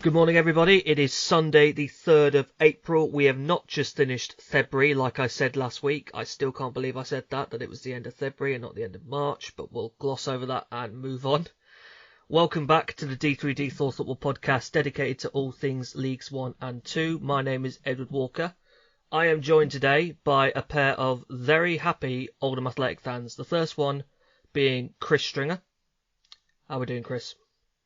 Good morning, everybody. It is Sunday, the 3rd of April. We have not just finished February, like I said last week. I still can't believe I said that it was the end of February and not the end of March, but we'll gloss over that and move on. Welcome back to the D3D4 Football Podcast, dedicated to all things Leagues 1 and 2. My name is Edward Walker. I am joined today by a pair of very happy Oldham Athletic fans. The first one being Chris Stringer. How are we doing, Chris?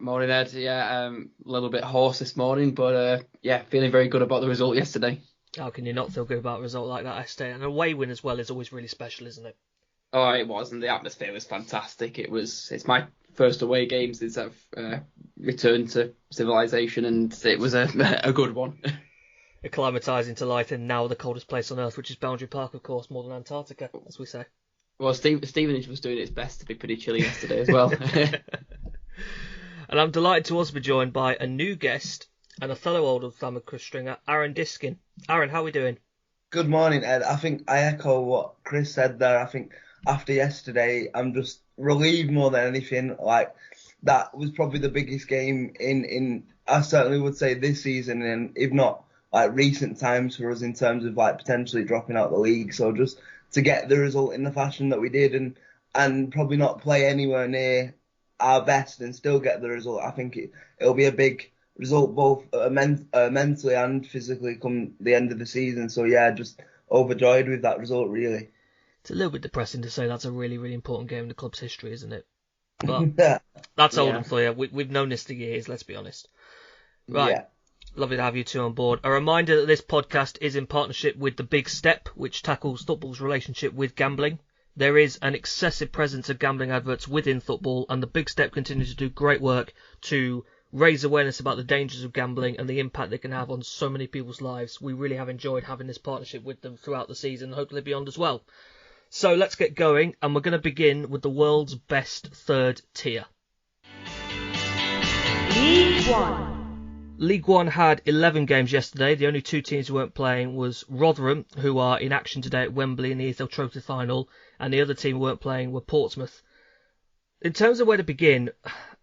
Morning, Ed. Yeah, a little bit hoarse this morning, but feeling very good about the result yesterday. How can you not feel good about a result like that yesterday? An away win as well is always really special, isn't it? Oh, it was, and the atmosphere was fantastic. It's my first away game since I've returned to civilization, and it was a good one. Acclimatising to life in now the coldest place on earth, which is Boundary Park, of course, more than Antarctica, as we say. Well, Stevenage was doing its best to be pretty chilly yesterday as well. And I'm delighted to also be joined by a new guest and a fellow Oldham fan of Chris Stringer, Aaron Diskin. Aaron, how are we doing? Good morning, Ed. I think I echo what Chris said there. I think after yesterday, I'm just relieved more than anything. Like, that was probably the biggest game in I certainly would say this season, and if not like recent times for us in terms of like potentially dropping out the league. So just to get the result in the fashion that we did and probably not play anywhere near our best and still get the result, I think it'll be a big result both mentally and physically come the end of the season. So yeah, just overjoyed with that result, really. It's a little bit depressing to say that's a really, really important game in the club's history, isn't it? But that's Oldham for you. We've known this for years, let's be honest. Right. Yeah. Lovely to have you two on board. A reminder that this podcast is in partnership with The Big Step, which tackles football's relationship with gambling. There is an excessive presence of gambling adverts within football, and The Big Step continues to do great work to raise awareness about the dangers of gambling and the impact they can have on so many people's lives. We really have enjoyed having this partnership with them throughout the season, and hopefully beyond as well. So let's get going, and we're going to begin with the world's best third tier. League One. League One had 11 games yesterday. The only two teams who weren't playing was Rotherham, who are in action today at Wembley in the EFL Trophy final, and the other team who weren't playing were Portsmouth. In terms of where to begin,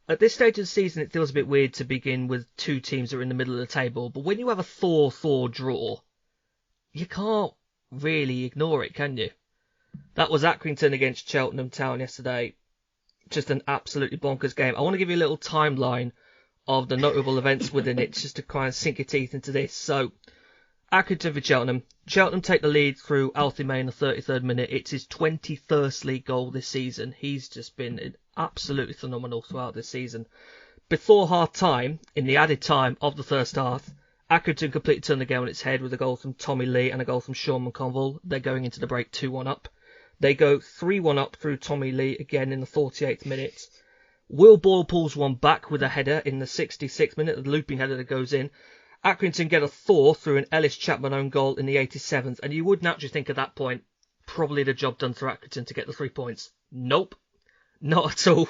at this stage of the season it feels a bit weird to begin with two teams that are in the middle of the table, but when you have a 4-4 draw, you can't really ignore it, can you? That was Accrington against Cheltenham Town yesterday. Just an absolutely bonkers game. I want to give you a little timeline of the notable events within it, just to try and sink your teeth into this. So, Accrington for Cheltenham. Cheltenham take the lead through Alfie May in the 33rd minute. It's his 21st league goal this season. He's just been absolutely phenomenal throughout this season. Before half-time, in the added time of the first half, Accrington completely turned the game on its head with a goal from Tommy Lee and a goal from Sean McConville. They're going into the break 2-1 up. They go 3-1 up through Tommy Lee again in the 48th minute. Will Boyle pulls one back with a header in the 66th minute, the looping header that goes in. Accrington get a fourth through an Ellis Chapman own goal in the 87th, and you would naturally think at that point, probably the job done for Accrington to get the 3 points. Nope, not at all.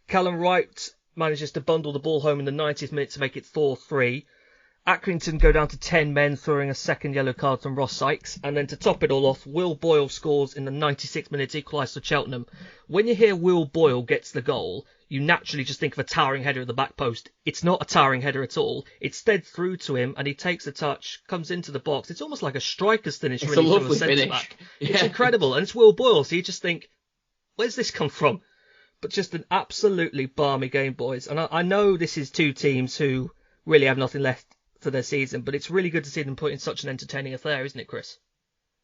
Callum Wright manages to bundle the ball home in the 90th minute to make it 4-3. Accrington go down to 10 men, throwing a second yellow card from Ross Sykes. And then to top it all off, Will Boyle scores in the 96th minute to equalise for Cheltenham. When you hear Will Boyle gets the goal, you naturally just think of a towering header at the back post. It's not a towering header at all. It's sped through to him, and he takes a touch, comes into the box. It's almost like a striker's finish, it's really, a lovely from a finish. Back. Yeah. It's incredible, and it's Will Boyle, so you just think, where's this come from? But just an absolutely balmy game, boys. And I know this is two teams who really have nothing left for their season, but it's really good to see them put in such an entertaining affair, isn't it, Chris?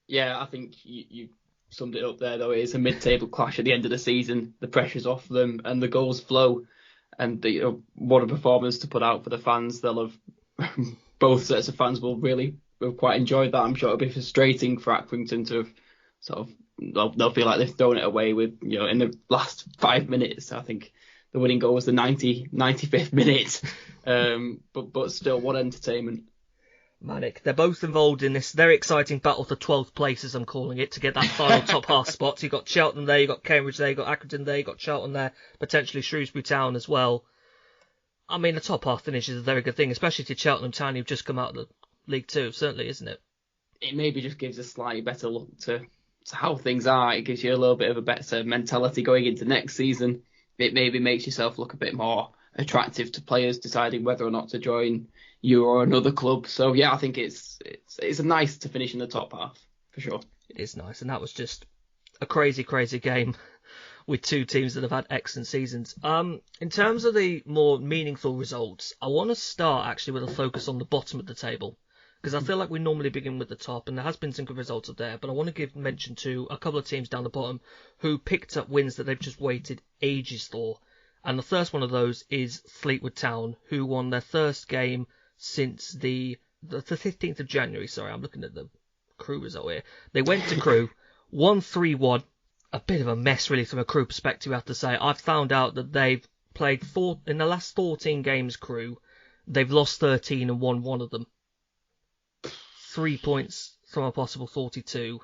Yeah, I think you summed it up there, though. It is a mid-table clash at the end of the season. The pressure's off them and the goals flow, and what a performance to put out for the fans. They'll have both sets of fans will have quite enjoyed that. I'm sure it'll be frustrating for Accrington to have sort of they'll feel like they've thrown it away with in the last 5 minutes. I think the winning goal was the 95th minute. But still, what entertainment. Manic. They're both involved in this very exciting battle for 12th place, as I'm calling it, to get that final top half spot. So you've got Cheltenham there, you've got Cambridge there, you've got Accrington there, you've got Charlton there, potentially Shrewsbury Town as well. I mean, the top half finish is a very good thing, especially to Cheltenham Town, who've just come out of the League Two, certainly, isn't it? It maybe just gives a slightly better look to how things are. It gives you a little bit of a better mentality going into next season. It maybe makes yourself look a bit more attractive to players deciding whether or not to join you or another club. So yeah, I think it's nice to finish in the top half for sure. It is nice, and that was just a crazy game with two teams that have had excellent seasons. In terms of the more meaningful results, I want to start actually with a focus on the bottom of the table, because I feel like we normally begin with the top, and there has been some good results up there, but I want to give mention to a couple of teams down the bottom who picked up wins that they've just waited ages for. And the first one of those is Fleetwood Town, who won their first game since the 15th of January. Sorry, I'm looking at the Crew result here. They went to Crew, won 3-1. A bit of a mess, really, from a Crew perspective, I have to say. I've found out that they've played in the last 14 games, Crew, they've lost 13 and won one of them. 3 points from a possible 42.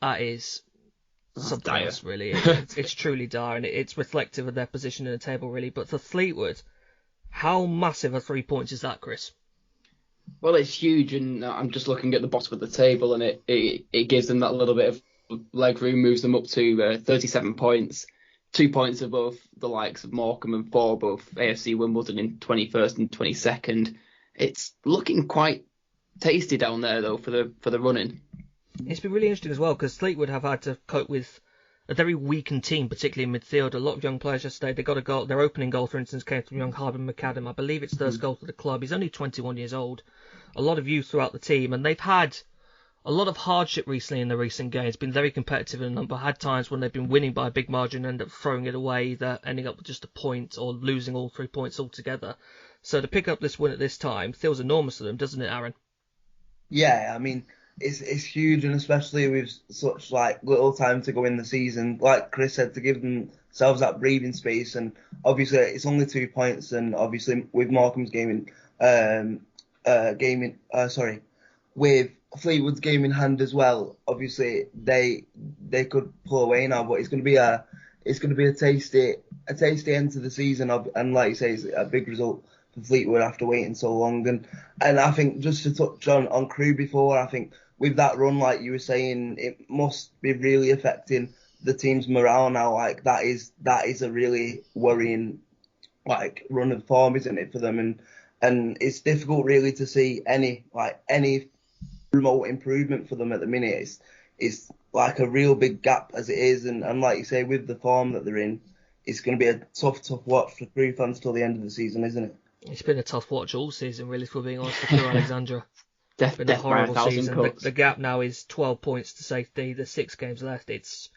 That is something else, really. It's truly dire, and it's reflective of their position in the table, really. But for Fleetwood, how massive a 3 points is that, Chris? Well, it's huge, and I'm just looking at the bottom of the table, and it gives them that little bit of leg room, moves them up to 37 points, 2 points above the likes of Morecambe and 4 above AFC Wimbledon in 21st and 22nd. It's looking quite tasty down there, though, for the running. It's been really interesting as well, because Fleetwood have had to cope with a very weakened team, particularly in midfield. A lot of young players yesterday. They got a goal. Their opening goal, for instance, came from young Harbin McAdam. I believe it's first goal for the club. He's only 21 years old. A lot of youth throughout the team, and they've had a lot of hardship recently in the recent games. Been very competitive in a number. Had times when they've been winning by a big margin and end up throwing it away, either ending up with just a point or losing all 3 points altogether. So to pick up this win at this time feels enormous to them, doesn't it, Aaron? Yeah, I mean, it's huge, and especially with such little time to go in the season, like Chris said, to give themselves that breathing space. And obviously it's only 2 points, and obviously with Morecambe's with Fleetwood's game in hand as well, obviously they could pull away now, but it's going to be a tasty end to the season, and like you say, it's a big result for Fleetwood after waiting so long. And I think, just to touch on Crew before, I think with that run, like you were saying, it must be really affecting the team's morale now. Like that is a really worrying run of form, isn't it, for them? And it's difficult really to see any remote improvement for them at the minute. It's like a real big gap as it is, and like you say, with the form that they're in, it's going to be a tough watch for Crew fans till the end of the season, isn't it? It's been a tough watch all season, really, if we're being honest, for Crew Alexandra. It's been Death a horrible by 1,000 season. cuts. The gap now is 12 points to safety. There's 6 games left. It's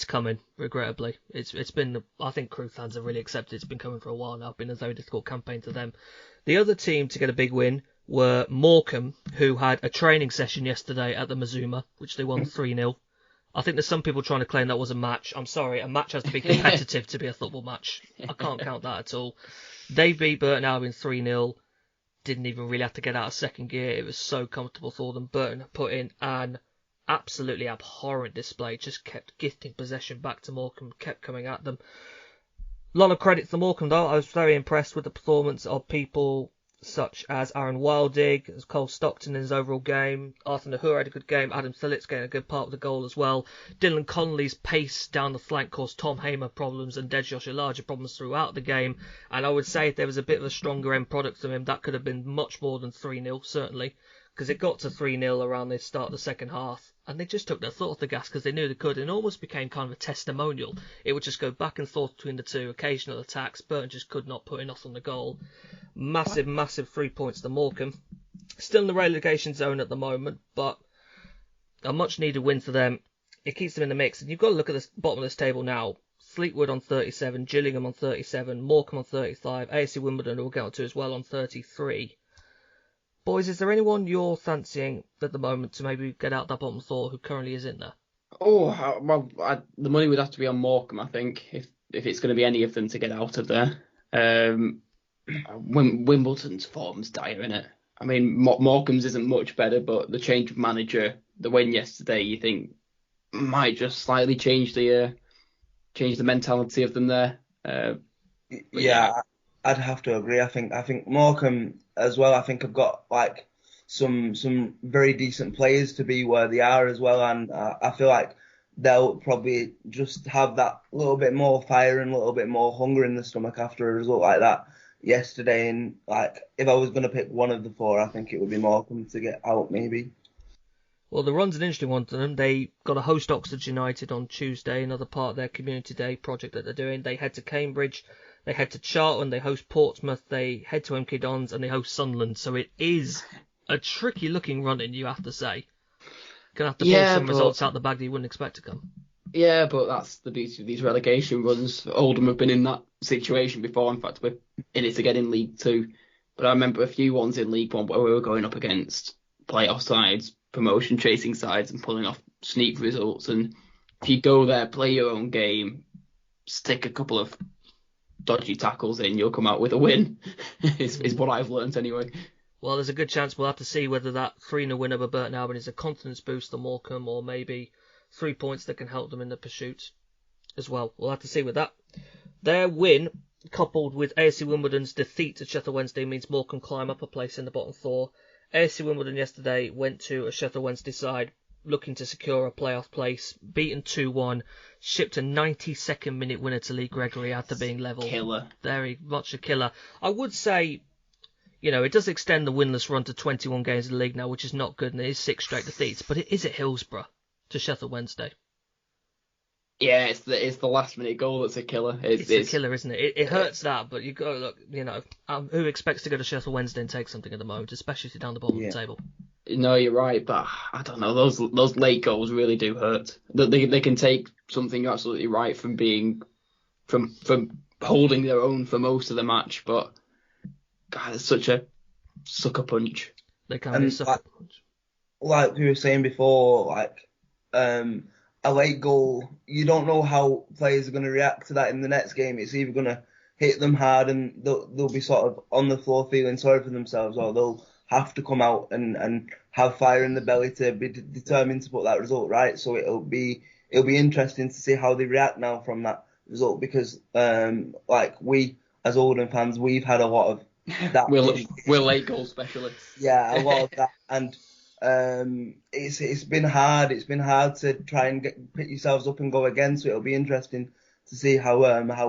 coming, regrettably. It's been, I think Crew fans have really accepted it's been coming for a while now. It's been a very difficult campaign to them. The other team to get a big win were Morecambe, who had a training session yesterday at the Mazuma, which they won 3-0. I think there's some people trying to claim that was a match. I'm sorry, a match has to be competitive to be a football match. I can't count that at all. They beat Burton Albion 3-0. Didn't even really have to get out of second gear. It was so comfortable for them. Burton put in an absolutely abhorrent display. Just kept gifting possession back to Morecambe. Kept coming at them. A lot of credit to Morecambe, though. I was very impressed with the performance of people such as Aaron Wildig, as Cole Stockton in his overall game. Arthur Nahur had a good game. Adam Phillips getting a good part of the goal as well. Dylan Connolly's pace down the flank caused Tom Hamer problems and Dejjosh Elijah problems throughout the game. And I would say if there was a bit of a stronger end product from him, that could have been much more than 3-0, certainly. Because it got to 3-0 around the start of the second half. And they just took their foot off the gas because they knew they could. And it almost became kind of a testimonial. It would just go back and forth between the two. Occasional attacks. Burton just could not put enough on the goal. Massive 3 points to Morecambe. Still in the relegation zone at the moment, but a much needed win for them. It keeps them in the mix. And you've got to look at the bottom of this table now. Fleetwood on 37, Gillingham on 37, Morecambe on 35, AFC Wimbledon, who we'll get on to as well, on 33. Boys, is there anyone you're fancying at the moment to maybe get out that bottom four who currently is in there? Oh, well, the money would have to be on Morecambe, I think, if it's going to be any of them to get out of there. Wimbledon's form's dire, innit? I mean, Morecambe's isn't much better, but the change of manager, the win yesterday, you think might just slightly change the mentality of them there. Yeah, I'd have to agree. I think Morecambe as well. I think have got some very decent players to be where they are as well, and I feel like they'll probably just have that little bit more fire and a little bit more hunger in the stomach after a result like that yesterday. And like, if I was going to pick one of the four, I think it would be Morecambe to get out maybe. Well, the run's an interesting one to them. They got to host Oxford United on Tuesday, another part of their Community Day project that they're doing. They head to Cambridge, they head to Charlton, they host Portsmouth, they head to MK Dons, and they host Sunderland. So it is a tricky looking run-in, you have to say. Gonna have to pull some results out the bag that you wouldn't expect to come. Yeah, but that's the beauty of these relegation runs. Oldham have been in that situation before. In fact, we're in it again in League Two. But I remember a few ones in League One where we were going up against playoff sides, promotion chasing sides, and pulling off sneak results. And if you go there, play your own game, stick a couple of dodgy tackles in, you'll come out with a win. is what I've learnt anyway. Well, there's a good chance we'll have to see whether that 3-0 win over Burton Albion is a confidence boost to Morecambe, or maybe 3 points that can help them in the pursuit as well. We'll have to see with that. Their win, coupled with AFC Wimbledon's defeat at Sheffield Wednesday, means Morecambe climb up a place in the bottom four. AFC Wimbledon yesterday went to a Sheffield Wednesday side looking to secure a playoff place, beaten 2-1, shipped a 92nd minute winner to Lee Gregory after being level. Killer. Very much a killer. I would say, you know, it does extend the winless run to 21 games in the league now, which is not good, and it is 6 straight defeats, but it is at Hillsborough to Sheffield Wednesday. Yeah, it's the last minute goal that's a killer. It's a killer, isn't it? It hurts that, but you got to look, you know, who expects to go to Sheffield Wednesday and take something at the moment, especially if you're down the bottom of the table? No, you're right, but I don't know. Those late goals really do hurt. They can take something you're absolutely right from being from holding their own for most of the match, but God, it's such a sucker punch. They can be a sucker punch. Like we were saying before, like a late goal, you don't know how players are going to react to that in the next game. It's either going to hit them hard and they'll be sort of on the floor feeling sorry for themselves, or they'll have to come out and have fire in the belly to be determined to put that result right. So it'll be interesting to see how they react now from that result, because like we as Oldham fans, we've had a lot of that. we're late goal specialists. Yeah, a lot of that, and it's been hard. It's been hard to try and pick yourselves up and go again. So it'll be interesting to see how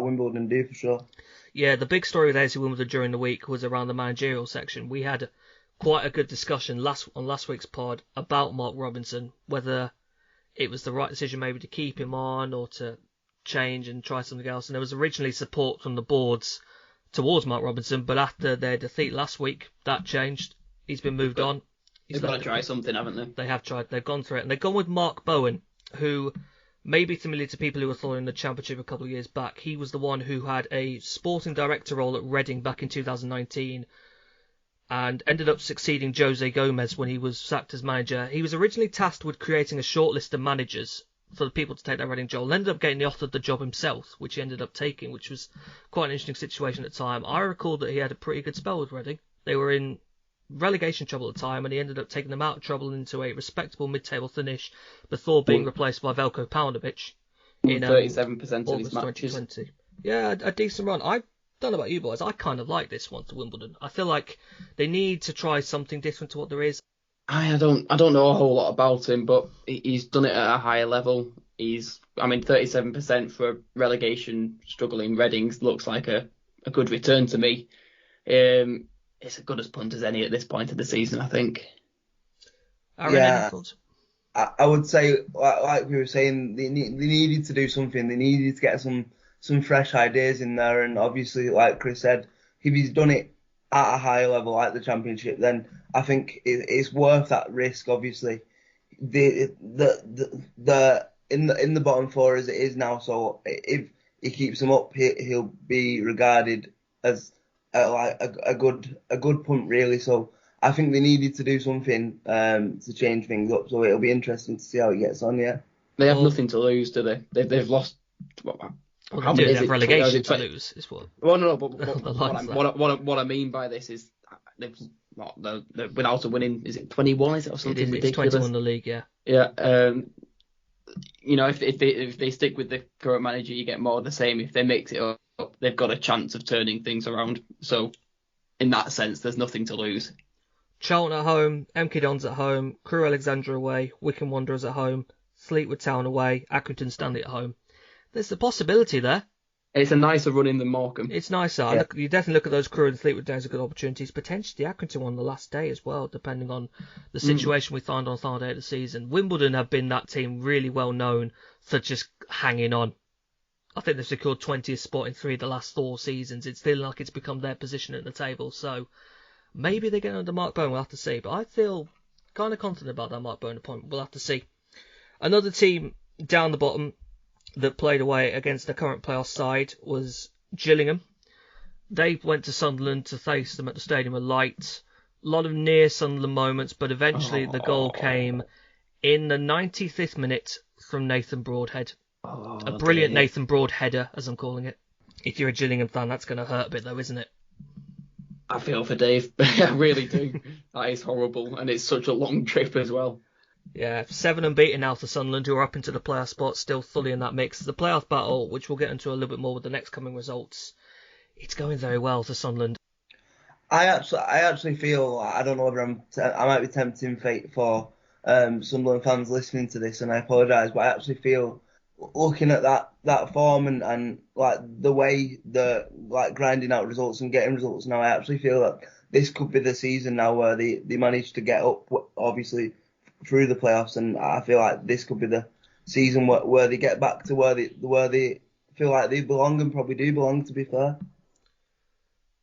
Wimbledon do for sure. Yeah, the big story with AFC Wimbledon during the week was around the managerial section. We had quite a good discussion on last week's pod about Mark Robinson, whether it was the right decision maybe to keep him on or to change and try something else. And there was originally support from the boards towards Mark Robinson, but after their defeat last week, that changed. He's been moved on. They've got to try something, haven't they? They have tried. They've gone through it. And they've gone with Mark Bowen, who may be familiar to people who were following the Championship a couple of years back. He was the one who had a sporting director role at Reading back in 2019 and ended up succeeding Jose Gomez when he was sacked as manager. He was originally tasked with creating a short list of managers for the people to take that Reading job, and ended up getting offered the job himself, which he ended up taking, which was quite an interesting situation at the time. I recall that he had a pretty good spell with Reading. They were in relegation trouble at the time, and he ended up taking them out of trouble into a respectable mid-table finish before being replaced by Veljko Paunovic in 37% of his matches. 2020. Yeah, a decent run. I don't know about you boys. I kind of like this one to Wimbledon. I feel like they need to try something different to what there is. I don't know a whole lot about him, but he's done it at a higher level. 37% for a relegation struggling Reading looks like a good return to me. It's as good as punt as any at this point of the season, I think. Yeah, I would say, like we were saying, they needed to do something. They needed to get some fresh ideas in there, and obviously, like Chris said, if he's done it at a higher level like the Championship, then I think it's worth that risk. Obviously, in the bottom four as it is now, so if he keeps them up, he'll be regarded as like a good punt, really. So I think they needed to do something to change things up. So it'll be interesting to see how he gets on. Yeah, they have nothing to lose, do they? They've lost. How many have relegation to lose? Is what? Well, no. But what I mean by this is they're without a winning. Is it 21? Is it or something ridiculous? It's 21 in the league. Yeah. Yeah. You know, if they stick with the current manager, you get more of the same. If they mix it up, they've got a chance of turning things around. So, in that sense, there's nothing to lose. Charlton at home, MK Dons at home, Crewe Alexandra away, Wycombe Wanderers at home, Fleetwood Town away, Accrington, Stanley at home. There's the possibility there. It's a nicer run in than Morecambe. It's nicer. Yeah. You definitely look at those Crewe and Fleetwood days as good opportunities. Potentially Accrington on the last day as well, depending on the situation we find on Saturday of the season. Wimbledon have been that team really well known for just hanging on. I think they've secured 20th spot in 3 of the last 4 seasons. It's feeling like it's become their position at the table. So maybe they get under Mark Bowen. We'll have to see. But I feel kind of confident about that Mark Bowen appointment. We'll have to see. Another team down the bottom that played away against the current playoff side was Gillingham. They went to Sunderland to face them at the Stadium of Light. A lot of near Sunderland moments, but eventually the goal came in the 95th minute from Nathan Broadhead. A brilliant Nathan Broad header, as I'm calling it. If you're a Gillingham fan, that's going to hurt a bit though, isn't it? I feel for Dave. I really do. That is horrible, and it's such a long trip as well. Yeah, 7 unbeaten now for Sunderland, who are up into the playoff spot, still fully in that mix. The playoff battle, which we'll get into a little bit more with the next coming results, it's going very well for Sunderland. I actually feel, I don't know whether I might be tempting fate for Sunderland fans listening to this, and I apologise, but I actually feel, looking at that form and like the way the like grinding out results and getting results now, I actually feel that this could be the season now where they manage to get up, obviously, through the playoffs, and I feel like this could be the season where they get back to where they feel like they belong, and probably do belong, to be fair.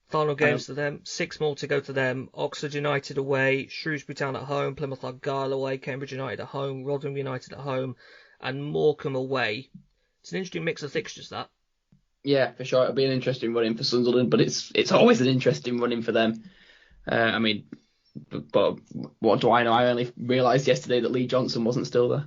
Final games to them, 6 more to go to them. Oxford United away, Shrewsbury Town at home, Plymouth Argyle away, Cambridge United at home, Rotherham United at home, and Morecambe away. It's an interesting mix of fixtures, that. Yeah, for sure. It'll be an interesting run-in for Sunderland, but it's always an interesting run-in for them. I mean, but what do I know? I only realised yesterday that Lee Johnson wasn't still there.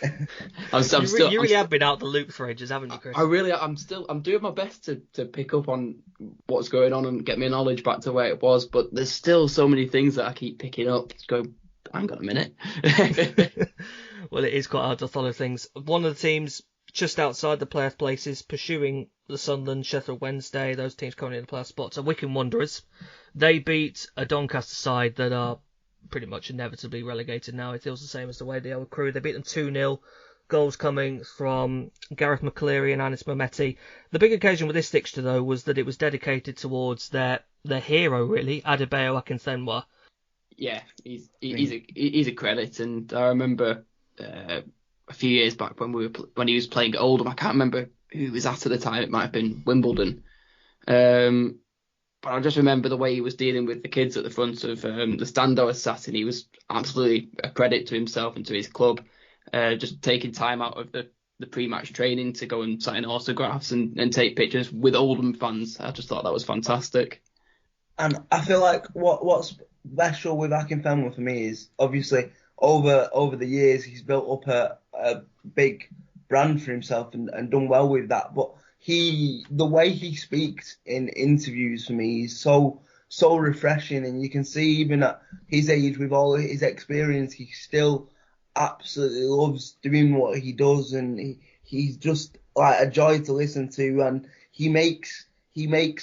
You really have been out the loop for ages, haven't you, Chris? I'm doing my best to pick up on what's going on and get my knowledge back to where it was, but there's still so many things that I keep picking up. Go, hang on a minute. Well, it is quite hard to follow things. One of the teams just outside the playoff places pursuing the Sunderland, Sheffield Wednesday, those teams coming in the playoff spots are Wycombe Wanderers. They beat a Doncaster side that are pretty much inevitably relegated now. It feels the same as the way they are with Crewe. They beat them 2-0. Goals coming from Gareth McCleary and Anis Mehmeti. The big occasion with this fixture, though, was that it was dedicated towards their hero, really, Adebayo Akinfenwa. Yeah, he's a credit, and I remember a few years back when he was playing at Oldham. I can't remember who he was at the time. It might have been Wimbledon. But I just remember the way he was dealing with the kids at the front of the stand I was sat in. He was absolutely a credit to himself and to his club. Just taking time out of the pre-match training to go and sign autographs and take pictures with Oldham fans. I just thought that was fantastic. And I feel like what's special with Akinfenwa for me is obviously over the years he's built up a big brand for himself and done well with that. But the way he speaks in interviews for me is so refreshing, and you can see even at his age, with all his experience, he still absolutely loves doing what he does, and he's just like a joy to listen to, and he makes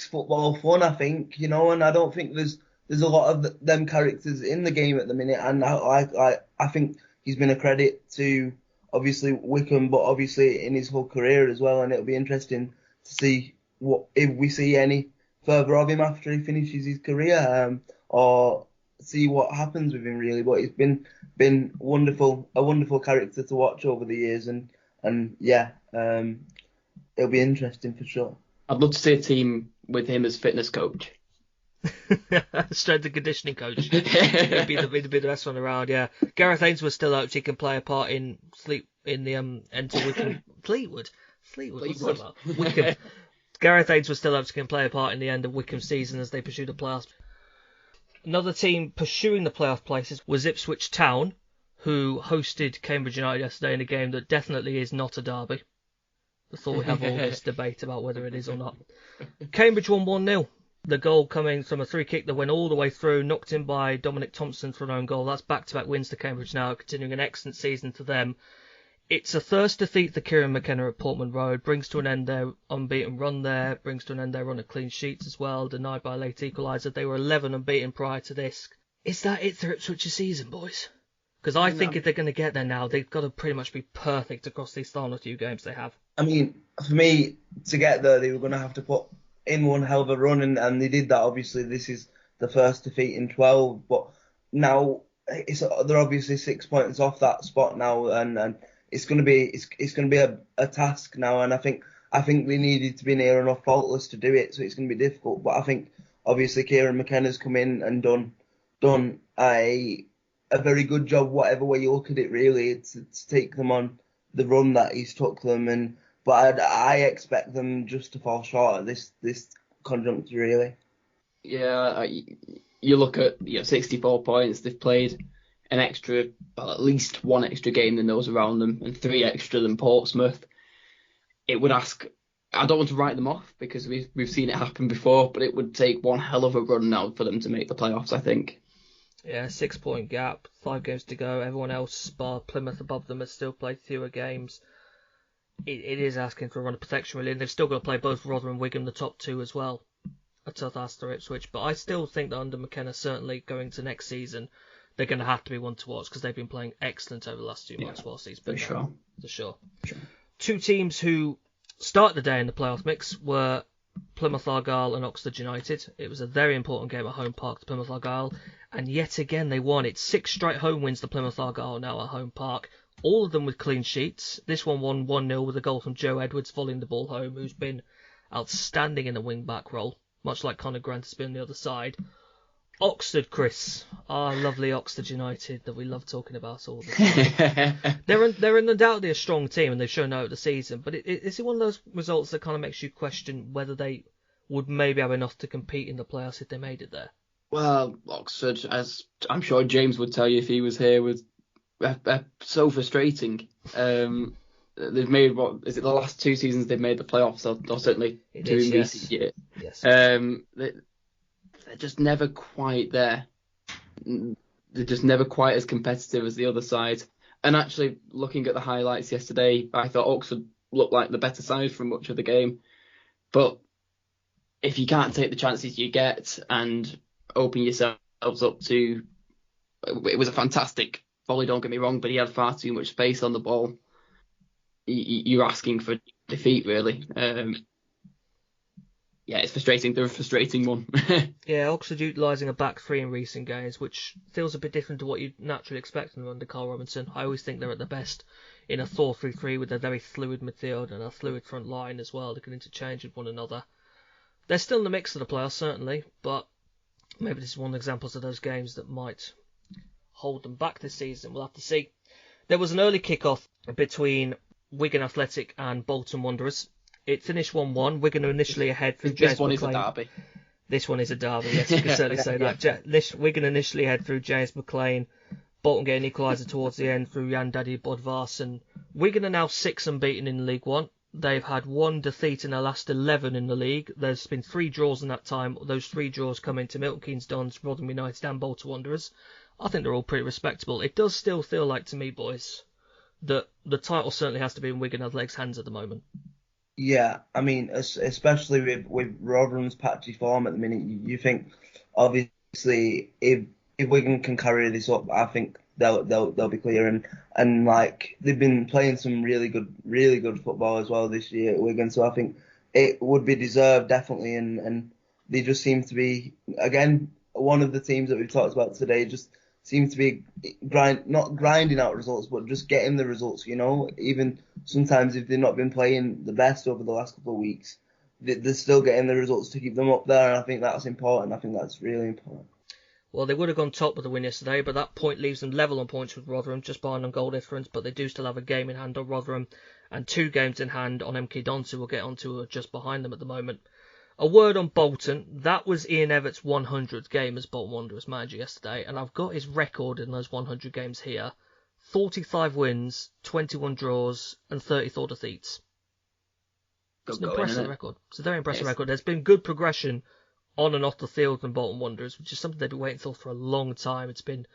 football fun, I think, and I don't think there's a lot of them characters in the game at the minute, and I think he's been a credit to obviously Wycombe, but obviously in his whole career as well, and it'll be interesting to see if we see any further of him after he finishes his career, or see what happens with him, really. But he's been a wonderful character to watch over the years, and yeah, it'll be interesting for sure. I'd love to see a team with him as fitness coach. Strength and conditioning coach. He'd be the best one around, yeah. Gareth Ainsworth still hopes he can play a part in the enter Wycombe. Fleetwood. Wycombe. Gareth Ainsworth still hopes he can play a part in the end of Wycombe season as they pursue the playoffs. Another team pursuing the playoff places was Ipswich Town, who hosted Cambridge United yesterday in a game that definitely is not a derby. I thought we'd have all this debate about whether it is or not. Cambridge won 1-0. The goal coming from a free kick that went all the way through, knocked in by Dominic Thompson for an own goal. That's back-to-back wins to Cambridge now, continuing an excellent season for them. It's a first defeat for Kieran McKenna at Portman Road, brings to an end their unbeaten run there, brings to an end their run of clean sheets as well, denied by a late equaliser. They were 11 unbeaten prior to this. Is that it for Ipswich's season, boys? Because I think if they're going to get there now, they've got to pretty much be perfect across these final 2 games they have. I mean, for me, to get there, they were going to have to put in one hell of a run, and they did that. Obviously, this is the first defeat in 12, but now they're obviously 6 points off that spot now, and it's going to be a task now. And I think they needed to be near enough faultless to do it, so it's going to be difficult. But I think obviously Kieran McKenna's come in and done a very good job, whatever way you look at it, really, to take them on the run that he's took them. But I expect them just to fall short at this conjuncture, really. Yeah, you look at 64 points. They've played an extra, well, at least 1 extra game than those around them, and 3 extra than Portsmouth. It would ask. I don't want to write them off because we've seen it happen before, but it would take one hell of a run now for them to make the playoffs, I think. Yeah, 6-point gap, 5 games to go. Everyone else, bar Plymouth above them, has still played fewer games. It is asking for a run of protection, really, and they've still got to play both Rotherham and Wigan, the top 2 as well. A tough ask to Ipswich, but I still think that under McKenna, certainly going to next season, they're going to have to be one to watch because they've been playing excellent over the last 2 months whilst he's been there. For sure. 2 teams who started the day in the playoff mix were Plymouth Argyle and Oxford United. It was a very important game at home park to Plymouth Argyle, and yet again they won. It's 6 straight home wins to Plymouth Argyle now at home park, all of them with clean sheets. This one won 1-0 with a goal from Joe Edwards volleying the ball home, who's been outstanding in the wing-back role, much like Conor Grant has been on the other side. Oxford, Chris, our lovely Oxford United that we love talking about all the time. They're undoubtedly a strong team, and they've shown out of the season, but is it one of those results that kind of makes you question whether they would maybe have enough to compete in the playoffs if they made it there? Well, Oxford, as I'm sure James would tell you if he was here, was so frustrating. They've made, what is it, the last 2 seasons they've made the playoffs, or certainly 2 in recent years. Yes. They're just never quite there. They're just never quite as competitive as the other side. And actually, looking at the highlights yesterday, I thought Oxford looked like the better side for much of the game. But if you can't take the chances you get and open yourselves up to... It was a fantastic volley, don't get me wrong, but he had far too much space on the ball. You're asking for defeat, really. Yeah, it's frustrating. They're a frustrating one. Yeah, Oxford utilising a back 3 in recent games, which feels a bit different to what you'd naturally expect from them under Carl Robinson. I always think they're at their best in a 4-3-3 with a very fluid midfield and a fluid front line as well. They can interchange with one another. They're still in the mix of the playoffs, certainly, but maybe this is one of the examples of those games that might hold them back this season. We'll have to see. There was an early kickoff between Wigan Athletic and Bolton Wanderers. It finished 1-1. Wigan are initially ahead through James McLean. This one is a derby. This one is a derby, yes, you can certainly say that. Wigan initially ahead through James McLean. Bolton getting equaliser towards the end through Jan Daddy Bodvarsson. Wigan are now 6 unbeaten in League One. They've had 1 defeat in their last 11 in the league. There's been 3 draws in that time. Those 3 draws come into Milton Keynes Dons, Rotherham United and Bolton Wanderers. I think they're all pretty respectable. It does still feel like, to me, boys, that the title certainly has to be in Wigan Athletic's hands at the moment. Yeah, I mean, especially with Rotherham's patchy form at the minute, you think obviously if Wigan can carry this up, I think they'll be clear, and like they've been playing some really good football as well this year at Wigan, so I think it would be deserved definitely, and they just seem to be again one of the teams that we've talked about today just seems to be not grinding out results, but just getting the results, even sometimes if they've not been playing the best over the last couple of weeks, they're still getting the results to keep them up there, and I think that's important. I think that's really important. Well, they would have gone top with the win yesterday, but that point leaves them level on points with Rotherham, just behind on goal difference, but they do still have a game in hand on Rotherham and 2 games in hand on MK Dons, who we'll get onto, who are just behind them at the moment. A word on Bolton. That was Ian Everett's 100th game as Bolton Wanderers manager yesterday, and I've got his record in those 100 games here. 45 wins, 21 draws, and 34 defeats. It's an impressive record. It's a very impressive record. There's been good progression on and off the field from Bolton Wanderers, which is something they've been waiting for a long time. It's been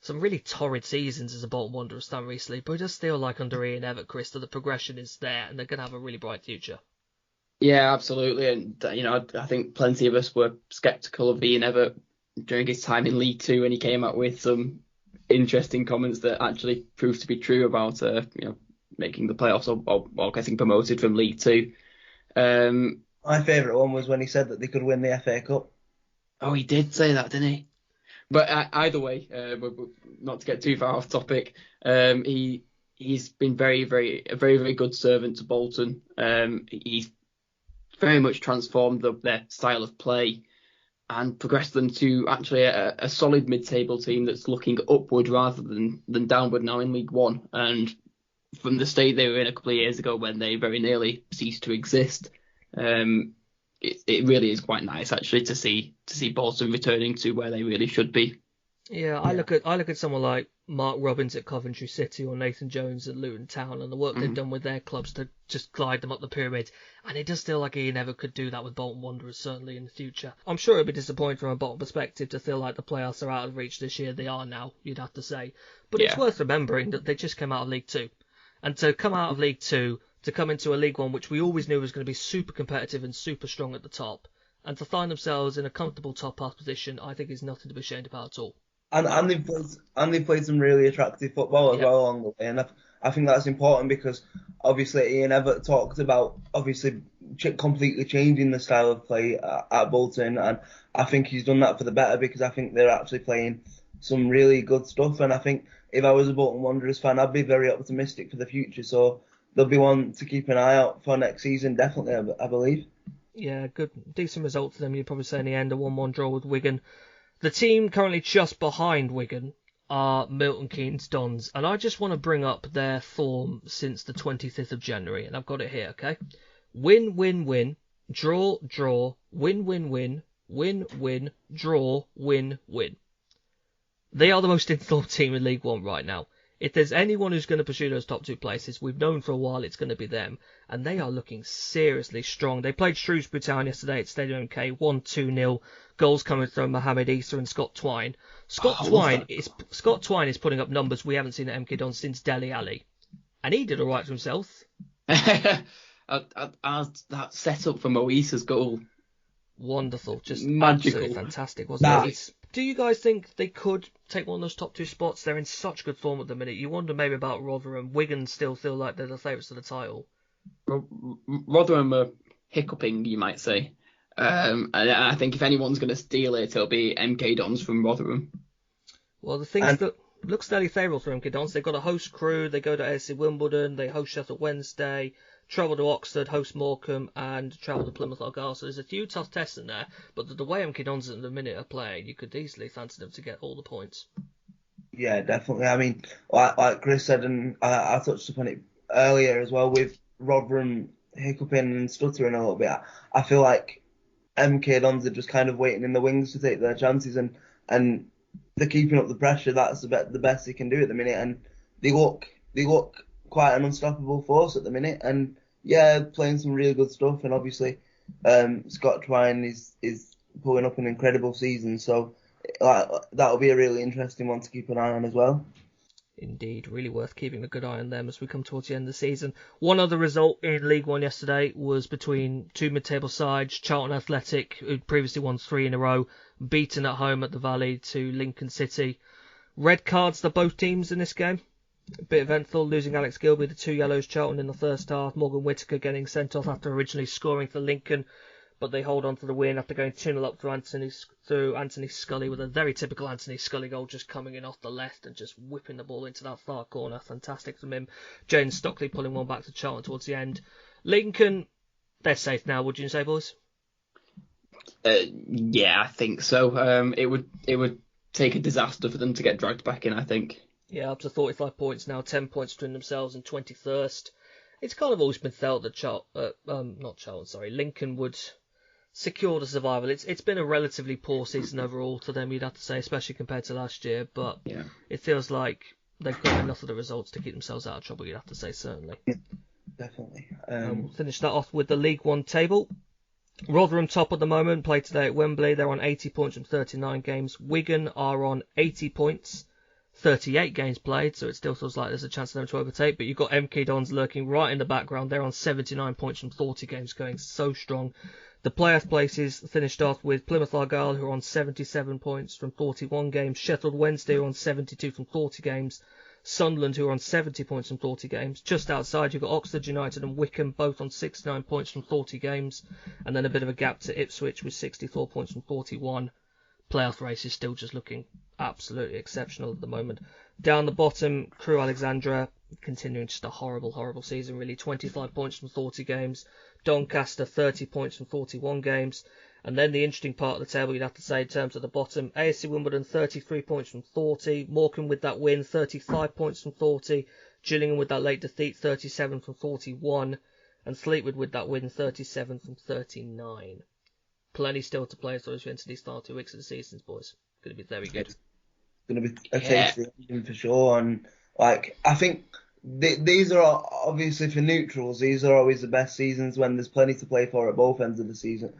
some really torrid seasons as a Bolton Wanderers stand recently, but it does feel like under Ian Everett, Chris, that the progression is there, and they're going to have a really bright future. Yeah, absolutely. And, I think plenty of us were sceptical of Ian Everett during his time in League Two when he came out with some interesting comments that actually proved to be true about making the playoffs or getting promoted from League Two. My favourite one was when he said that they could win the FA Cup. Oh, he did say that, didn't he? But either way, not to get too far off topic, he's been a very good servant to Bolton. He's very much transformed their style of play and progressed them to actually a solid mid-table team that's looking upward rather than downward now in League One. And from the state they were in a couple of years ago when they very nearly ceased to exist, it really is quite nice actually to see Bolton returning to where they really should be. Yeah, I look at someone like Mark Robbins at Coventry City or Nathan Jones at Luton Town and the work they've done with their clubs to just glide them up the pyramid, and it does feel like he never could do that with Bolton Wanderers, certainly in the future. I'm sure it'd be disappointing from a Bolton perspective to feel like the playoffs are out of reach this year. They are now, you'd have to say. But It's worth remembering that they just came out of League Two. And to come out of League Two, to come into a League One, which we always knew was going to be super competitive and super strong at the top, and to find themselves in a comfortable top half position, I think is nothing to be ashamed about at all. And they've played some really attractive football as well along the way, and I think that's important because obviously Ian Evatt talked about obviously completely changing the style of play at Bolton, and I think he's done that for the better because I think they're actually playing some really good stuff, and I think if I was a Bolton Wanderers fan, I'd be very optimistic for the future. So there'll be one to keep an eye out for next season, definitely, I believe. Yeah, good, decent result for them. You'd probably say in the end, a 1-1 draw with Wigan. The team currently just behind Wigan are Milton Keynes Dons, and I just want to bring up their form since the 25th of January, and I've got it here, okay? Win, win, win, draw, draw, win, win, win, win, win, draw, win, win. They are the most informed team in League One right now. If there's anyone who's going to pursue those top two places, we've known for a while it's going to be them. And they are looking seriously strong. They played Shrewsbury Town yesterday at Stadium MK, 1-2-0. Goals coming from Mohamed Issa and Scott Twine. Scott Twine is putting up numbers we haven't seen at MK Dons since Dele Alli. And he did all right for himself. That setup for Mo Issa's goal. Wonderful. Just magical. Absolutely fantastic, wasn't it? Do you guys think they could take one of those top two spots? They're in such good form at the minute. You wonder maybe about Rotherham. Wigan still feel like they're the favourites to the title. Rotherham are hiccuping, you might say. And I think if anyone's going to steal it, it'll be MK Dons from Rotherham. Well, the thing is that looks fairly favourable for MK Dons. They've got a host crew. They go to AFC Wimbledon. They host Sheffield Wednesday. Travel to Oxford, host Morecambe, and travel to Plymouth Argyle. So there's a few tough tests in there. But the way MK Dons at the minute are playing, you could easily fancy them to get all the points. Yeah, definitely. I mean, like Chris said, and I touched upon it earlier as well, with Rotherham hiccuping and stuttering a little bit, I feel like MK Dons are just kind of waiting in the wings to take their chances, and they're keeping up the pressure. That's the best they can do at the minute, and they look quite an unstoppable force at the minute, and playing some really good stuff, and obviously Scott Twine is pulling up an incredible season, so that'll be a really interesting one to keep an eye on as well. Indeed, really worth keeping a good eye on them as we come towards the end of the season. One other result in League One yesterday was between two mid-table sides. Charlton Athletic, who previously won 3 in a row, beaten at home at the Vale to Lincoln City. Red cards to both teams in this game. A bit eventful, losing Alex Gilby, the 2 yellows, Charlton in the first half. Morgan Whittaker getting sent off after originally scoring for Lincoln, but they hold on to the win after going 2-0 up through Anthony Scully, with a very typical Anthony Scully goal just coming in off the left and just whipping the ball into that far corner. Fantastic from him. James Stockley pulling one back to Charlton towards the end. Lincoln, they're safe now, would you say, boys? Yeah, I think so. It would take a disaster for them to get dragged back in, I think. Yeah, up to 45 points now, 10 points between themselves and 21st. It's kind of always been felt that Lincoln would secure the survival. It's been a relatively poor season overall to them, you'd have to say, especially compared to last year, but it feels like they've got enough of the results to keep themselves out of trouble, you'd have to say, certainly. Definitely. We'll finish that off with the League One table. Rotherham top at the moment, play today at Wembley. They're on 80 points from 39 games. Wigan are on 80 points. 38 games played, so it still feels like there's a chance for them to overtake, but you've got MK Dons lurking right in the background. They're on 79 points from 40 games, going so strong. The playoff places finished off with Plymouth Argyle, who are on 77 points from 41 games. Sheffield Wednesday, who are on 72 from 40 games. Sunderland, who are on 70 points from 40 games. Just outside, you've got Oxford United and Wycombe, both on 69 points from 40 games. And then a bit of a gap to Ipswich with 64 points from 41. Playoff race is still just looking absolutely exceptional at the moment. Down the bottom, Crewe Alexandra, continuing just a horrible, horrible season, really. 25 points from 40 games. Doncaster, 30 points from 41 games. And then the interesting part of the table, you'd have to say, in terms of the bottom, AFC Wimbledon, 33 points from 40. Morecambe with that win, 35 points from 40. Gillingham with that late defeat, 37 from 41. And Fleetwood with that win, 37 from 39. Plenty still to play as we enter these final 2 weeks of the season, boys. Going to be very good. It's going to be a tasty season for sure. And, like, I think these are obviously for neutrals. These are always the best seasons when there's plenty to play for at both ends of the season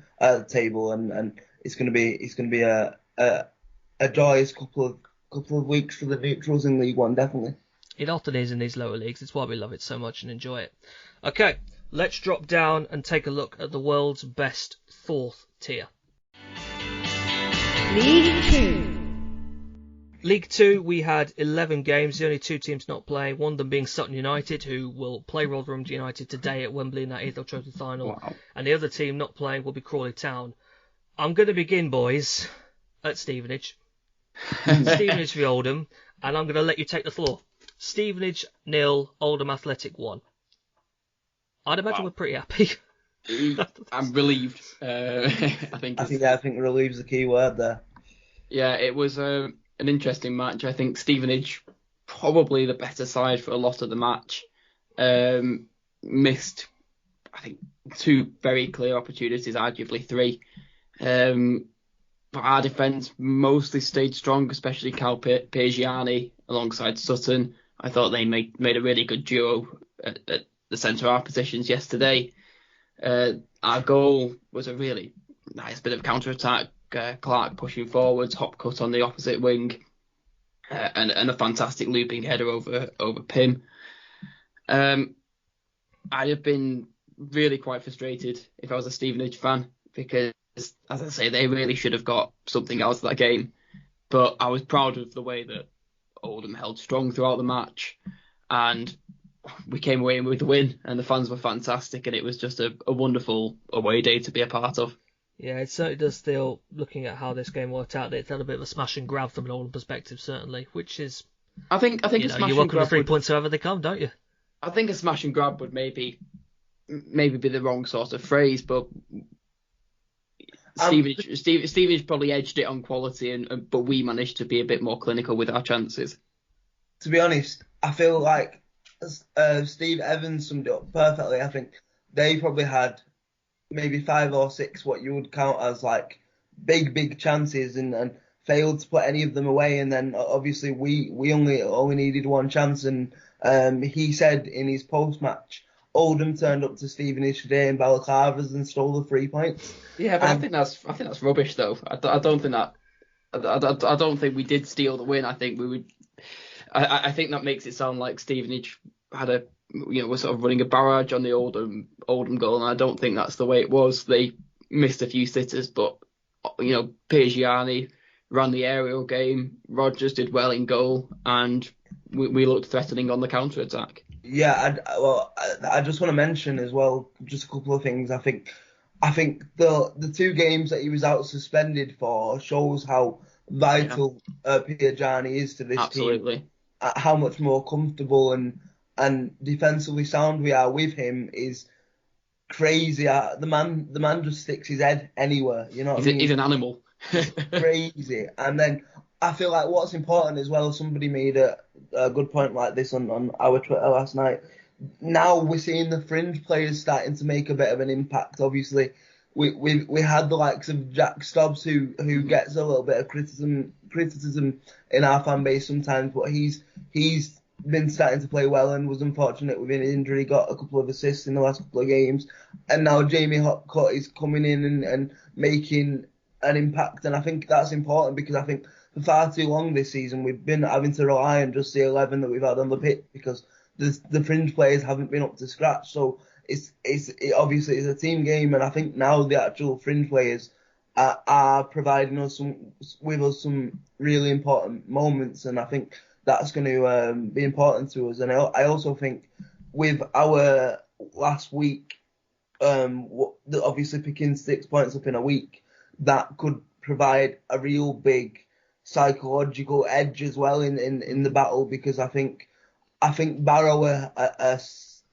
table, and it's going to be a joyous couple of weeks for the neutrals in League One, definitely. It often is in these lower leagues. It's why we love it so much and enjoy it. Okay, let's drop down and take a look at the world's best 4th tier. League 2. League 2, we had 11 games, the only 2 teams not playing, one of them being Sutton United, who will play Rotherham United today at Wembley in that EFL Trophy final. Wow. And the other team not playing will be Crawley Town. I'm going to begin, boys, at Stevenage. Stevenage v Oldham, and I'm going to let you take the floor. Stevenage 0, Oldham Athletic 1. I'd imagine we're pretty happy. I'm relieved. I think relieve's the key word there. Yeah, it was an interesting match. I think Stevenage probably the better side for a lot of the match. Missed, I think, 2 very clear opportunities, arguably 3. But our defence mostly stayed strong, especially Cal Pegiani alongside Sutton. I thought they made a really good duo at the centre of our positions yesterday. Our goal was a really nice bit of counter-attack. Clark pushing forwards, Hopcut on the opposite wing, and a fantastic looping header over Pym. I'd have been really quite frustrated if I was a Stevenage fan, because, as I say, they really should have got something out of that game. But I was proud of the way that Oldham held strong throughout the match, and we came away with the win, and the fans were fantastic, and it was just a wonderful away day to be a part of. Yeah, it certainly does feel, looking at how this game worked out, that it's had a bit of a smash and grab from an Oldham perspective, certainly, which is... I think a smash and grab... You welcome the 3 points however they come, don't you? I think a smash and grab would maybe be the wrong sort of phrase, but Stevenage probably edged it on quality, but we managed to be a bit more clinical with our chances. To be honest, I feel like Steve Evans summed it up perfectly. I think they probably had maybe 5 or 6 what you would count as like big chances and failed to put any of them away. And then obviously we only needed 1 chance. And he said in his post-match, Oldham turned up to Stevenage today in balaclavas and stole the 3 points. Yeah, but I think that's rubbish though. I don't think we did steal the win. I think we would. I think that makes it sound like Stevenage had was sort of running a barrage on the Oldham goal, and I don't think that's the way it was. They missed a few sitters, but Pegiani ran the aerial game. Rodgers did well in goal, and we looked threatening on the counter attack. Yeah, I just want to mention as well just a couple of things. I think the 2 games that he was out suspended for shows how vital Pegiani is to this Absolutely. team. How much more comfortable and defensively sound we are with him is crazy. The man just sticks his head anywhere. You know what I mean? He's an animal. Crazy. And then I feel like what's important as well, somebody made a good point like this on our Twitter last night. Now we're seeing the fringe players starting to make a bit of an impact. Obviously, we had the likes of Jack Stubbs who gets a little bit of criticism in our fan base sometimes, but he's been starting to play well and was unfortunate with an injury, got a couple of assists in the last couple of games, and now Jamie Hopcut is coming in and making an impact, and I think that's important because I think for far too long this season we've been having to rely on just the 11 that we've had on the pitch because the fringe players haven't been up to scratch. So obviously it's a team game, and I think now the actual fringe players are providing us some really important moments, and I think that's going to be important to us. And I also think with our last week, obviously picking 6 points up in a week, that could provide a real big psychological edge as well in the battle, because I think Barrow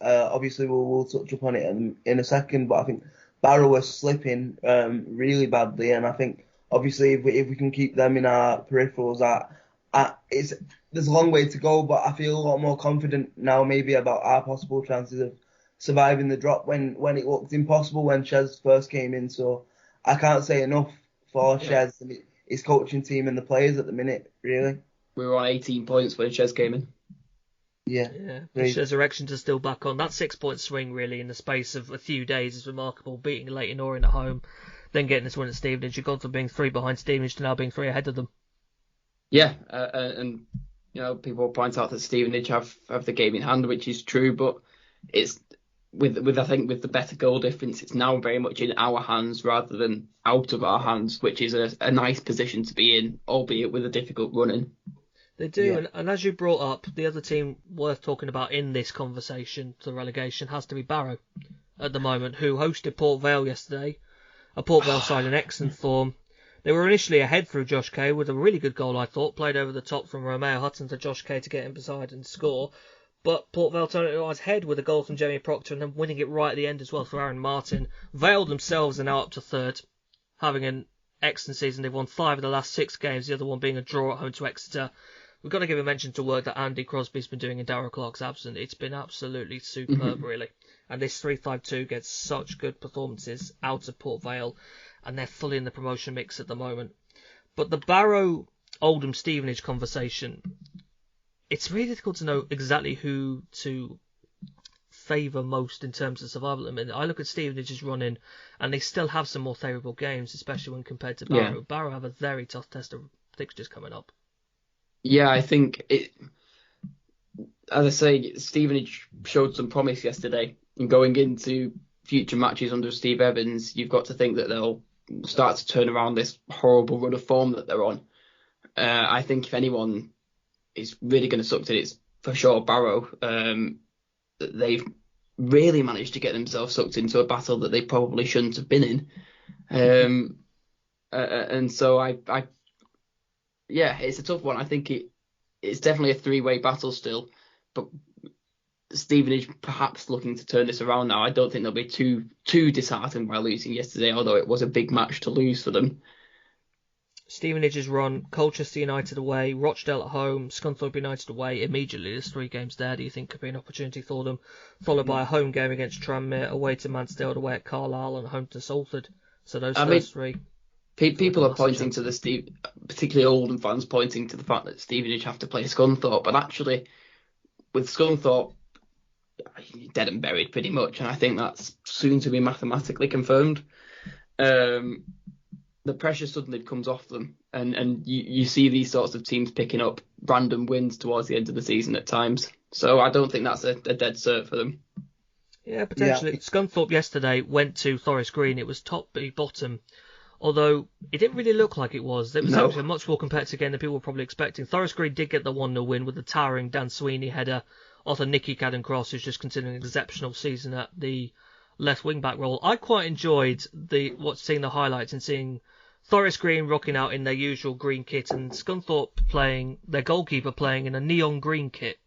obviously we'll touch upon it in a second, but I think Barrow are slipping really badly, and I think obviously if we can keep them in our peripherals, there's a long way to go, but I feel a lot more confident now maybe about our possible chances of surviving the drop when it looked impossible when Chez first came in. So I can't say enough for Chez and his coaching team and the players at the minute, really. We were on 18 points when Chez came in. Yeah. His resurrection is still back on. That 6-point swing, really, in the space of a few days is remarkable. Beating Leyton Orient at home, then getting this win at Stevenage. You've gone from being 3 behind Stevenage to now being 3 ahead of them. Yeah, and people point out that Stevenage have the game in hand, which is true, but it's with the better goal difference, it's now very much in our hands rather than out of our hands, which is a nice position to be in, albeit with a difficult run-in. They do, and as you brought up, the other team worth talking about in this conversation to relegation has to be Barrow at the moment, who hosted Port Vale yesterday. A Port Vale side in excellent form. They were initially ahead through Josh Kay with a really good goal, I thought, played over the top from Romeo Hutton to Josh Kay to get him beside and score. But Port Vale turned it on its head with a goal from Jamie Proctor and then winning it right at the end as well for Aaron Martin. Vale themselves are now up to third, having an excellent season. They've won 5 of the last 6 games, the other one being a draw at home to Exeter. We've got to give a mention to work that Andy Crosby's been doing in Darrell Clark's absence. It's been absolutely superb, really. And this 3-5-2 gets such good performances out of Port Vale, and they're fully in the promotion mix at the moment. But the Barrow Oldham Stevenage conversation, it's really difficult to know exactly who to favour most in terms of survival. I mean, I look at Stevenage's run-in, and they still have some more favourable games, especially when compared to Barrow. Yeah. Barrow have a very tough test of fixtures coming up. Yeah, I think as I say, Stevenage showed some promise yesterday. And going into future matches under Steve Evans, you've got to think that they'll start to turn around this horrible run of form that they're on. I think if anyone is really going to suck to it, it's for sure Barrow. They've really managed to get themselves sucked into a battle that they probably shouldn't have been in. And so yeah, it's a tough one. I think it's definitely a 3-way battle still, but Stevenage perhaps looking to turn this around now. I don't think they'll be too disheartened by losing yesterday, although it was a big match to lose for them. Stevenage's run, Colchester United away, Rochdale at home, Scunthorpe United away. Immediately, there's 3 games there. Do you think could be an opportunity for them? Followed by a home game against Tranmere, away to Mansfield, away at Carlisle, and home to Salford. So those first 3. People are pointing to particularly Oldham fans pointing to the fact that Stevenage have to play Scunthorpe, but actually with Scunthorpe dead and buried pretty much, and I think that's soon to be mathematically confirmed. The pressure suddenly comes off them, and you see these sorts of teams picking up random wins towards the end of the season at times. So I don't think that's a dead cert for them. Yeah, potentially. Yeah. Scunthorpe yesterday went to Forest Green. It was top v bottom. Although it didn't really look like it was. It was actually a much more competitive game than people were probably expecting. Forest Green did get the 1-0 win with the towering Dan Sweeney header off of Nicky Cadden-Cross, who's just considering an exceptional season at the left wing-back role. I quite enjoyed seeing the highlights and seeing Forest Green rocking out in their usual green kit and Scunthorpe playing, their goalkeeper playing in a neon green kit.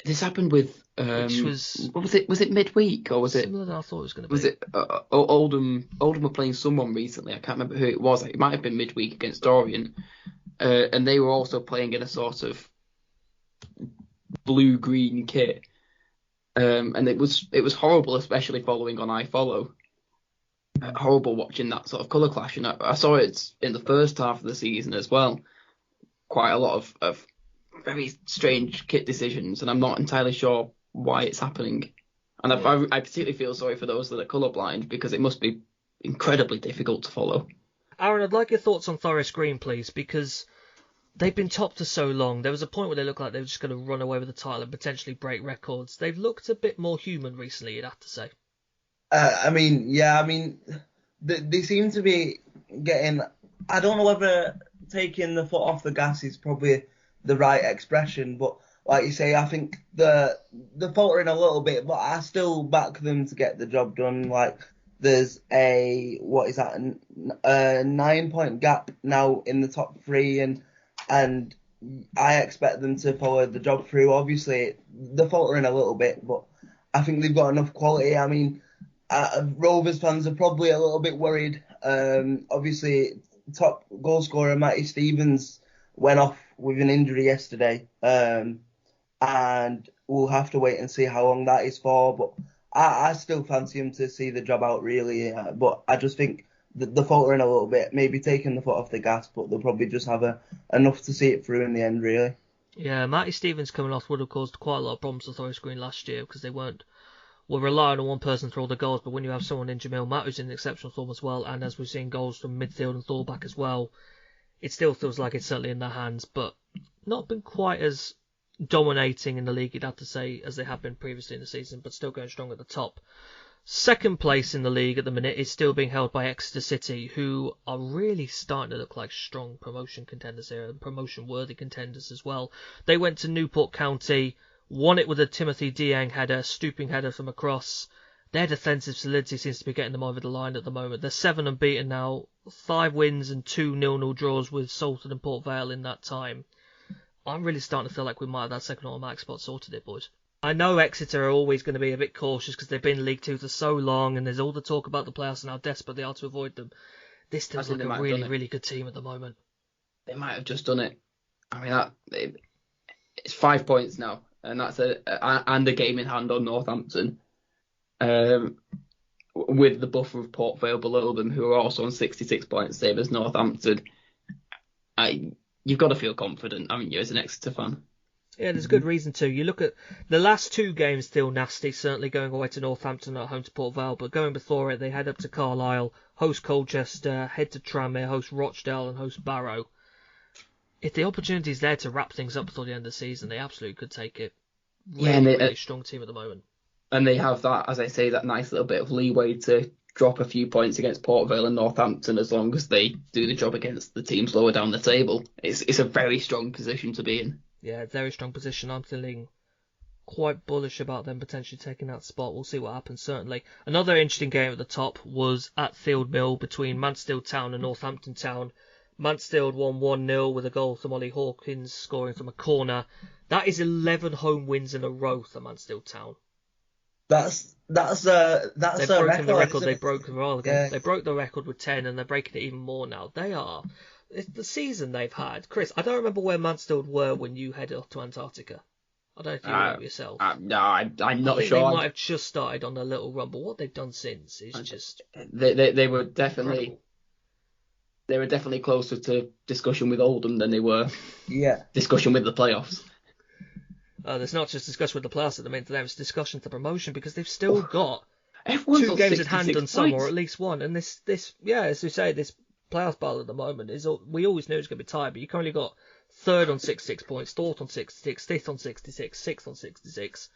This happened with which was was it midweek or was it similar than I thought it was going to be? Was it Oldham were playing someone recently? I can't remember who it was. It might have been midweek against Orient, and they were also playing in a sort of blue-green kit, and it was horrible, especially following on iFollow. Horrible watching that sort of colour clash, and I saw it in the first half of the season as well. Quite a lot of very strange kit decisions, and I'm not entirely sure why it's happening. And I particularly feel sorry for those that are colourblind, because it must be incredibly difficult to follow. Aaron, I'd like your thoughts on Forest Green, please, because they've been top for so long. There was a point where they looked like they were just going to run away with the title and potentially break records. They've looked a bit more human recently, you'd have to say. They seem to be getting. I don't know whether taking the foot off the gas is probably the right expression, but like you say, I think they're faltering a little bit, but I still back them to get the job done. Like there's a 9 point gap now in the top three, and I expect them to follow the job through. Obviously, they're faltering a little bit, but I think they've got enough quality. I mean, Rovers fans are probably a little bit worried. Obviously, top goal scorer Matty Stevens went off with an injury yesterday, and we'll have to wait and see how long that is for. But I still fancy him to see the job out, really. But I just think that they're faltering a little bit, maybe taking the foot off the gas, but they'll probably just have enough to see it through in the end, really. Yeah, Matty Stevens coming off would have caused quite a lot of problems for Forest Green last year because they were relying on one person for all the goals, but when you have someone in Jamil Matt who's in exceptional form as well, and as we've seen goals from midfield and fullback as well, it still feels like it's certainly in their hands, but not been quite as dominating in the league, you'd have to say, as they have been previously in the season, but still going strong at the top. Second place in the league at the minute is still being held by Exeter City, who are really starting to look like strong promotion contenders here, and promotion-worthy contenders as well. They went to Newport County, won it with a Timothy Dieng header, stooping header from across. Their defensive solidity seems to be getting them over the line at the moment. They're 7 unbeaten now, 5 wins and 2 0-0 draws with Salford and Port Vale in that time. I'm really starting to feel like we might have that second automatic spot sorted here, boys. I know Exeter are always going to be a bit cautious because they've been in League Two for so long, and there's all the talk about the playoffs and how desperate they are to avoid them. This feels like a really, really good team at the moment. They might have just done it. I mean, it's 5 points now, and that's and a game in hand on Northampton, with the buffer of Port Vale below them, who are also on 66 points, same as Northampton. You've got to feel confident, haven't you, as an Exeter fan? Yeah, there's a good reason to. You look at the last 2 games, still nasty, certainly going away to Northampton at home to Port Vale, but going before it, they head up to Carlisle, host Colchester, head to Tranmere, host Rochdale and host Barrow. If the opportunity's there to wrap things up before the end of the season, they absolutely could take it. Really strong team at the moment. And they have that, as I say, that nice little bit of leeway to drop a few points against Port Vale and Northampton as long as they do the job against the teams lower down the table. It's a very strong position to be in. Yeah, very strong position. I'm feeling quite bullish about them potentially taking that spot. We'll see what happens, certainly. Another interesting game at the top was at Field Mill between Mansfield Town and Northampton Town. Mansfield won 1-0 with a goal from Ollie Hawkins scoring from a corner. That is 11 home wins in a row for Mansfield Town. That's a record. The record they broke a while ago. Yeah. They broke the record with 10, and they're breaking it even more now. It's the season they've had. Chris, I don't remember where Mansfield were when you headed off to Antarctica. I don't know if you remember yourself. No, I'm not sure. They might have just started on a little run, but what they've done since is just... They were definitely... Incredible. They were definitely closer to discussion with Oldham than they were discussion with the playoffs. There's not just discussion with the playoffs at the minute, it's discussion for promotion because they've still got 2 games at hand on some, or at least one. And this, as we say, this playoff battle at the moment we always knew it was going to be tight, but you currently got 3rd on 66 points, 4th on 66, 5th on 66, 6th on 66,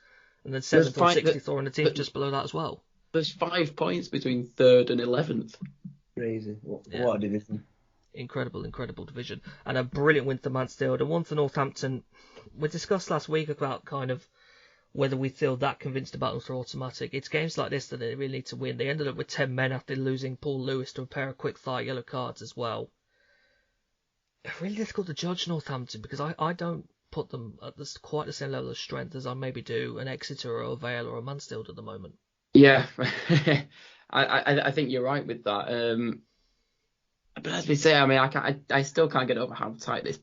and then 7th on 64, and the team just below that as well. There's 5 points between 3rd and 11th. Crazy. What a division. Incredible division. And a brilliant win for Mansfield and one for Northampton. We discussed last week about kind of whether we feel that convinced about them for automatic. It's games like this that they really need to win. They ended up with 10 men after losing Paul Lewis to a pair of quick-fire yellow cards as well. Really difficult to judge Northampton because I don't put them at quite the same level of strength as I maybe do an Exeter or a Vale or a Mansfield at the moment. Yeah, I think you're right with that. But as we say, I mean, I still can't get over how tight this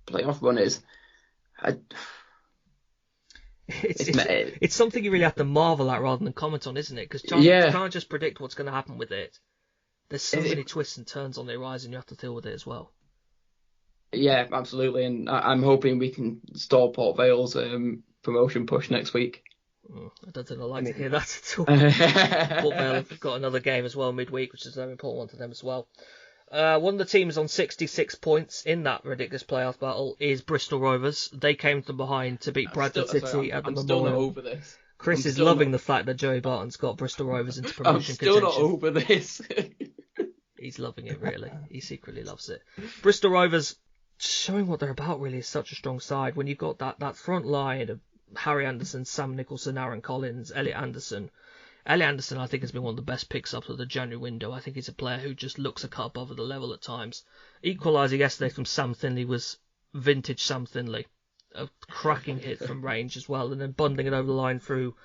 playoff run is. It's something you really have to marvel at rather than comment on, isn't it? Because you can't just predict what's going to happen with it. There's so many twists and turns on the horizon, you have to deal with it as well. Yeah, absolutely, and I'm hoping we can stall Port Vale's promotion push next week. I don't think I'd like to hear that at all. Port Vale have got another game as well midweek, which is a very important one to them as well. One of the teams on 66 points in that ridiculous playoff battle is Bristol Rovers. They came from behind to beat Bradford City at the Memorial. I'm still not over this. Chris is loving the fact that Joey Barton's got Bristol Rovers into promotion contention. I'm still contention. not over this. He's loving it, really. He secretly loves it. Bristol Rovers, showing what they're about, really, is such a strong side. When you've got that front line of Harry Anderson, Sam Nicholson, Aaron Collins, Elliot Anderson. Elliot Anderson, I think, has been one of the best picks up of the January window. I think he's a player who just looks a cut above the level at times. Equaliser yesterday from Sam Thinley was vintage Sam Thinley. A cracking hit from range as well, and then bundling it over the line through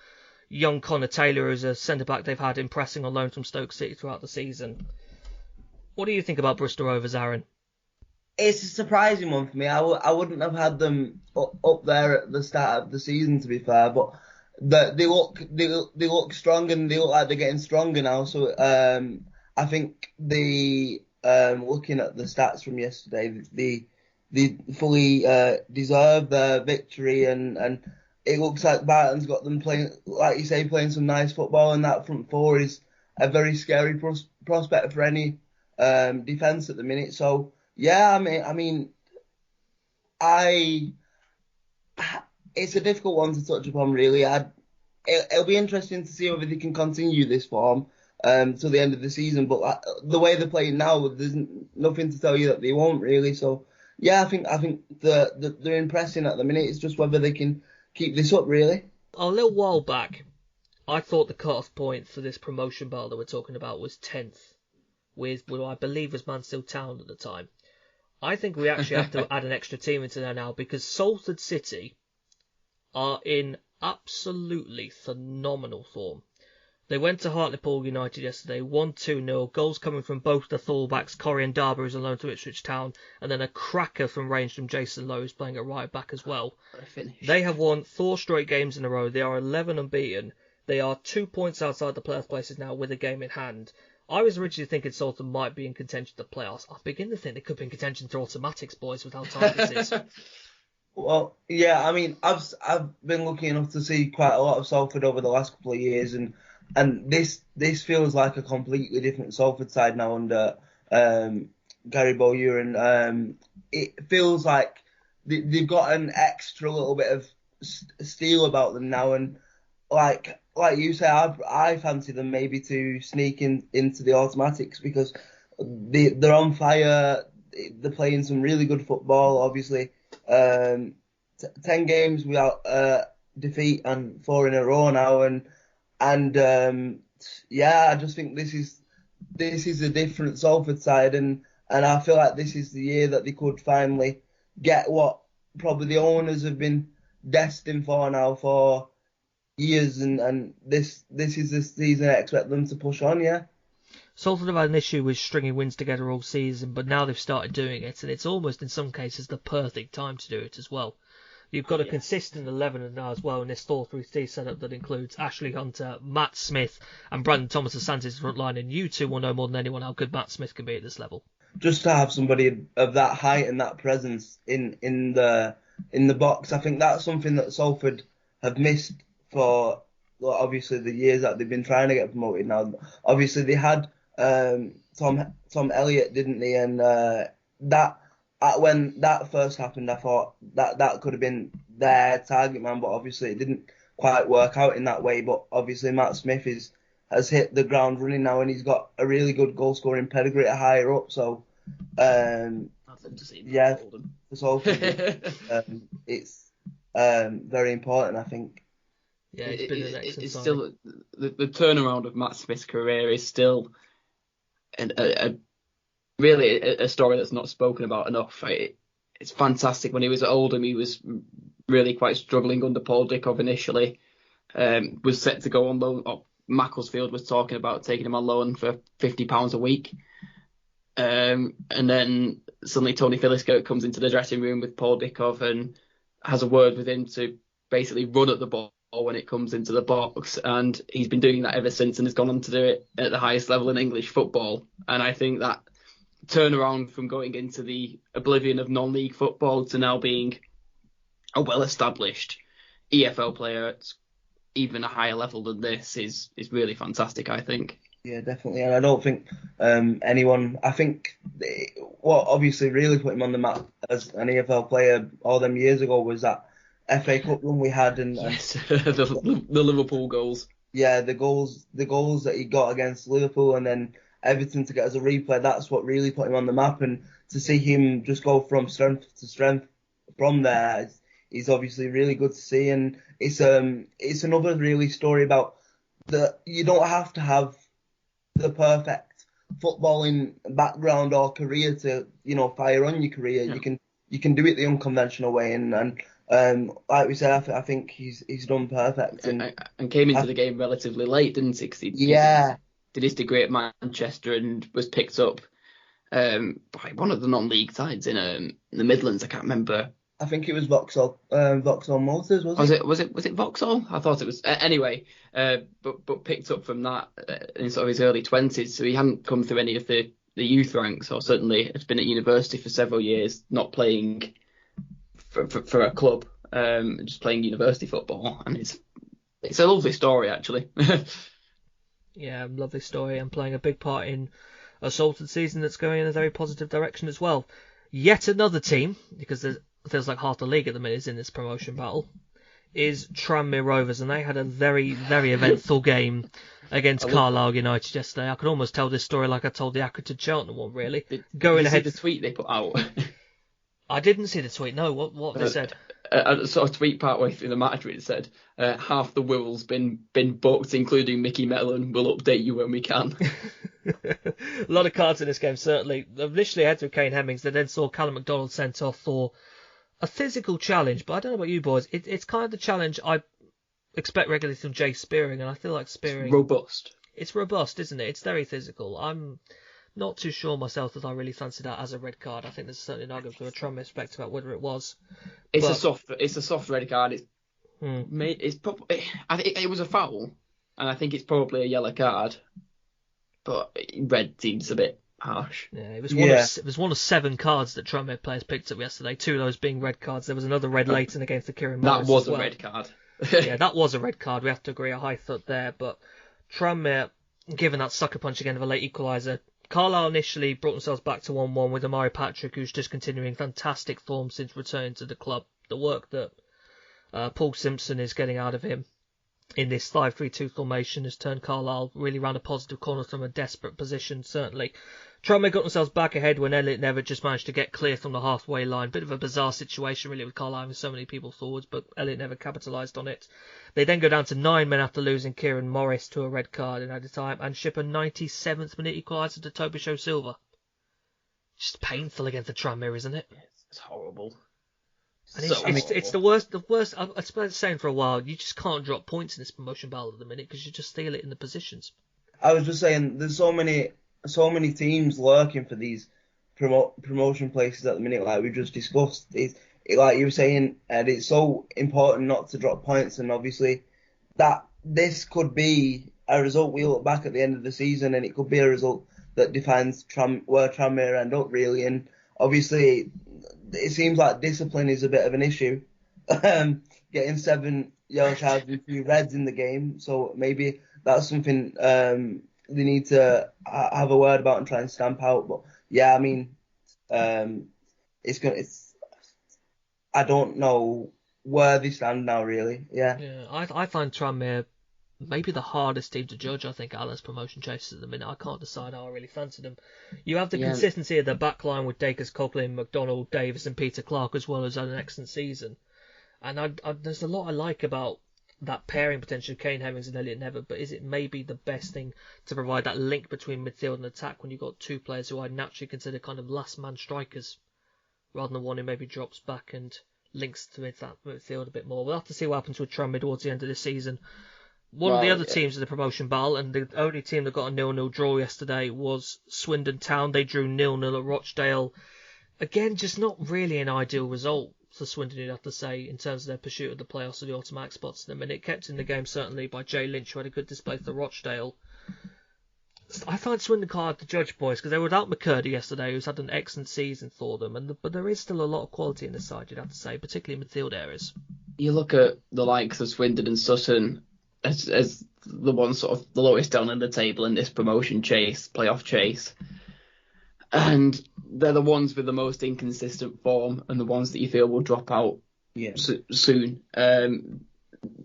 young Connor Taylor, who's a centre-back they've had impressing on loan from Stoke City throughout the season. What do you think about Bristol Rovers, Aaron? It's a surprising one for me. I wouldn't have had them up there at the start of the season, to be fair, but they look strong and they look like they're getting stronger now. So I think looking at the stats from yesterday, they fully deserve their victory, and it looks like Barton's got them playing, like you say, playing some nice football, and that front four is a very scary prospect for any defence at the minute. So yeah, it's a difficult one to touch upon, really. It'll be interesting to see whether they can continue this form till the end of the season. But the way they're playing now, there's nothing to tell you that they won't, really. So yeah, I think they're impressing at the minute. It's just whether they can keep this up, really. A little while back, I thought the cut-off point for this promotion battle that we're talking about was 10th, with what I believe was Mansfield Town at the time. I think we actually have to add an extra team into there now, because Salford City are in absolutely phenomenal form. They went to Hartlepool United yesterday, won 2-0, goals coming from both the fullbacks, Corey and Darby, who's on loan to Ipswich Town, and then a cracker from range from Jason Lowe, who's playing at right back as well. They have won 4 straight games in a row. They are 11 unbeaten. They are 2 points outside the playoff places now with a game in hand. I was originally thinking Salford might be in contention to the playoffs. I begin to think they could be in contention to automatics, boys, with how tight this is. Well, yeah, I've been lucky enough to see quite a lot of Salford over the last couple of years, and this feels like a completely different Salford side now under Gary Bowyer, and it feels like they've got an extra little bit of steel about them now, and like you say, I fancy them maybe to sneak into the automatics, because they're on fire. They're playing some really good football, obviously. 10 games without defeat and 4 in a row now, and yeah, I just think this is a different Salford side, and I feel like this is the year that they could finally get what probably the owners have been destined for now for years, and this is the season I expect them to push on. Yeah. Salford have had an issue with stringing wins together all season, but now they've started doing it, and it's almost in some cases the perfect time to do it as well. You've got a consistent 11 now as well in this 4-3-3 setup that includes Ashley Hunter, Matt Smith, and Brandon Thomas as Santos front line, and you two will know more than anyone how good Matt Smith can be at this level. Just to have somebody of that height and that presence in the box, I think that's something that Salford have missed for, well, obviously the years that they've been trying to get promoted now. Obviously they had Tom Elliott, didn't they? And when that first happened, I thought that could have been their target man, but obviously it didn't quite work out in that way. But obviously Matt Smith has hit the ground running now, and he's got a really good goal scoring pedigree at higher up. So yeah, for Salford, it's very important, I think. Yeah, it's been an excellent it's signing. still the turnaround of Matt Smith's career is still really a story that's not spoken about enough. It's fantastic. When he was at Oldham, he was really quite struggling under Paul Dickov initially. Was set to go on loan. Macclesfield was talking about taking him on loan for £50 a week. And then suddenly Tony Phillips comes into the dressing room with Paul Dickov and has a word with him to basically run at the ball when it comes into the box, and he's been doing that ever since and has gone on to do it at the highest level in English football. And I think that turnaround from going into the oblivion of non-league football to now being a well-established EFL player at even a higher level than this is really fantastic, I think. Yeah, definitely. And I don't think I think what obviously really put him on the map as an EFL player all them years ago was that FA Cup run we had, and Yes, the Liverpool goals. yeah, the goals that he got against Liverpool, and then Everton to get as a replay. That's what really put him on the map, and to see him just go from strength to strength from there is obviously really good to see. And it's another really story about that you don't have to have the perfect footballing background or career to fire on your career. Yeah. You can do it the unconventional way, and like we said, I think he's done perfect. And came into the game relatively late, didn't he? Yeah. Did his degree at Manchester and was picked up by one of the non-league sides in the Midlands. I can't remember. I think it was Vauxhall Motors, was it? Was it Vauxhall? I thought it was. Anyway, but picked up from that in sort of his early 20s, so he hadn't come through any of the youth ranks, or certainly has been at university for several years, not playing for a club, just playing university football, and it's a lovely story actually. Yeah, lovely story, and playing a big part in a Salford season that's going in a very positive direction as well. Yet another team, because it feels like half the league at the minute is in this promotion battle, is Trammy Rovers, and they had a very, very eventful game against Carlisle United yesterday. I could almost tell this story like I told the Accrington Cheltenham one, really. Did you see the tweet they put out? I didn't see the tweet, no. What they said? I saw a tweet partway through the match where it said, half the Wirral's been booked, including Mickey Mellon. We'll update you when we can. A lot of cards in this game, certainly. Initially ahead through Kane Hemmings, they then saw Callum MacDonald sent off for a physical challenge, but I don't know about you boys. It's kind of the challenge I expect regularly from Jay Spearing, and I feel like Spearing... It's robust. It's robust, isn't it? It's very physical. I'm not too sure myself that I really fancy that as a red card. I think there's certainly an argument from a Tram respect about whether it was. It's a soft red card. It's probably, I think it was a foul, and I think it's probably a yellow card. But red seems a bit harsh. Yeah, it was one of 7 cards that Tranmere players picked up yesterday. 2 of those being red cards. There was another red Leyton against the Kieran Morris. That was as well. A red card. Yeah, that was a red card. We have to agree. A high foot there, but Tranmere, given that sucker punch again of a late equaliser. Carlisle initially brought themselves back to 1-1 with Amari Patrick, who's just continuing fantastic form since returning to the club. The work that Paul Simpson is getting out of him in this 5-3-2 formation has turned Carlisle really round a positive corner from a desperate position, certainly. Tranmere got themselves back ahead when Elliot Nevitt just managed to get clear from the halfway line. Bit of a bizarre situation, really, with Carlisle having so many people forwards, but Elliot Nevitt capitalised on it. They then go down to 9 men after losing Kieran Morris to a red card in added time and ship a 97th minute equaliser to Tobisho Silva. Just painful against the Tranmere, isn't it? It's horrible. And it's the worst. I've been saying for a while, you just can't drop points in this promotion battle at the minute because you just steal it in the positions. I was just saying, there's so many teams lurking for these promotion places at the minute, like we just discussed. Like you were saying, Ed, it's so important not to drop points, and obviously that this could be a result we look back at the end of the season, and it could be a result that defines where Tranmere end up, really. And obviously, it seems like discipline is a bit of an issue. Getting 7 yellow cards and 2 reds in the game, so maybe that's something they need to have a word about and try and stamp out. But yeah, I mean, I don't know where they stand now, really. Yeah. I find Tranmere maybe the hardest team to judge. I think Alan's promotion chases at the minute. I can't decide how I really fancy them. You have the consistency of the back line with Dacres, Coughlin, McDonald, Davis and Peter Clark, as well as an excellent season. And there's a lot I like about that pairing potential of Kane Hemmings and Elliot Nevitt, but is it maybe the best thing to provide that link between midfield and attack when you've got 2 players who I naturally consider kind of last man strikers, rather than one who maybe drops back and links to that midfield a bit more? We'll have to see what happens with Tranmere towards the end of the season. One of the other teams in the promotion battle, and the only team that got a 0-0 draw yesterday, was Swindon Town. They drew 0-0 at Rochdale. Again, just not really an ideal result for Swindon, you'd have to say, in terms of their pursuit of the playoffs or the automatic spots at the minute. Kept in the game, certainly, by Jay Lynch, who had a good display for Rochdale. I find Swindon hard to judge, boys, because they were without McCurdy yesterday, who's had an excellent season for them. But there is still a lot of quality in the side, you'd have to say, particularly in midfield areas. You look at the likes of Swindon and Sutton as the ones sort of the lowest down in the table in this promotion chase, playoff chase. And they're the ones with the most inconsistent form and the ones that you feel will drop out soon.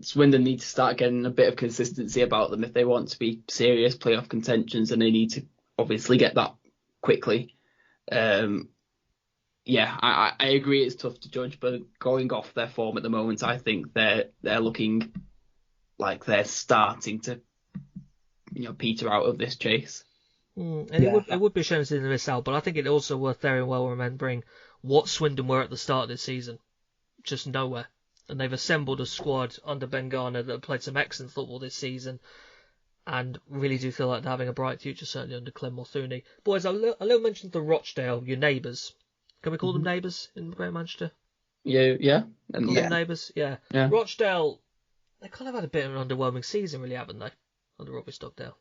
Swindon need to start getting a bit of consistency about them if they want to be serious playoff contentions, and they need to obviously get that quickly. I agree it's tough to judge, but going off their form at the moment, I think they're looking like they're starting to peter out of this chase. It would be a shame to miss out, but I think it's also worth very well remembering what Swindon were at the start of this season. Just nowhere. And they've assembled a squad under Ben Garner that have played some excellent football this season, and really do feel like they're having a bright future, certainly under Clem Morthuni. Boys, I little mentioned the Rochdale, your neighbours. Can we call them neighbours in Greater Manchester? Yeah. Call them neighbours? Yeah. Rochdale, they kind of had a bit of an underwhelming season, really, haven't they? Under Robbie Stockdale.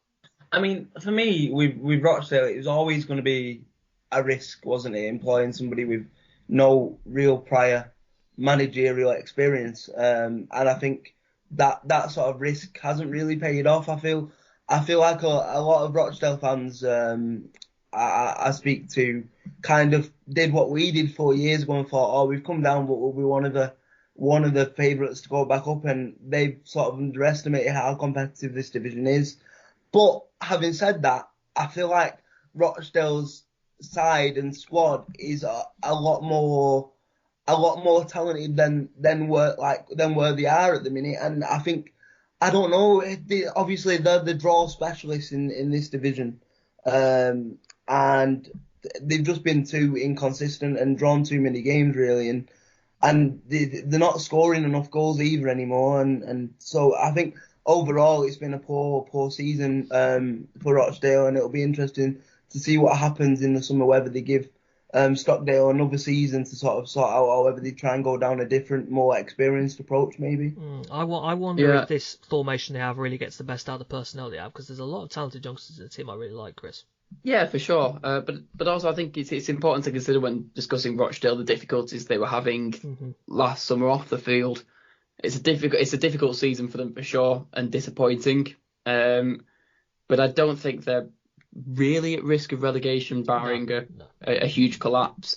I mean, for me, with Rochdale, it was always going to be a risk, wasn't it? Employing somebody with no real prior managerial experience, and I think that sort of risk hasn't really paid off. I feel like a lot of Rochdale fans I speak to kind of did what we did 4 years ago and thought, we've come down, but we'll be one of the favourites to go back up, and they've sort of underestimated how competitive this division is. But having said that, I feel like Rochdale's side and squad is a lot more talented than where they are at the minute, and I think, I don't know, obviously they're the draw specialists in this division, and they've just been too inconsistent and drawn too many games really, and they're not scoring enough goals either anymore, and so I think overall it's been a poor season for Rochdale, and it'll be interesting to see what happens in the summer, whether they give Stockdale another season to sort out, or whether they try and go down a different, more experienced approach maybe. I wonder if this formation they have really gets the best out of the personnel they have, because there's a lot of talented youngsters in the team I really like, Chris. Yeah, for sure. But also I think it's important to consider when discussing Rochdale the difficulties they were having last summer off the field. It's a difficult season for them for sure, and disappointing. But I don't think they're really at risk of relegation, barring a huge collapse.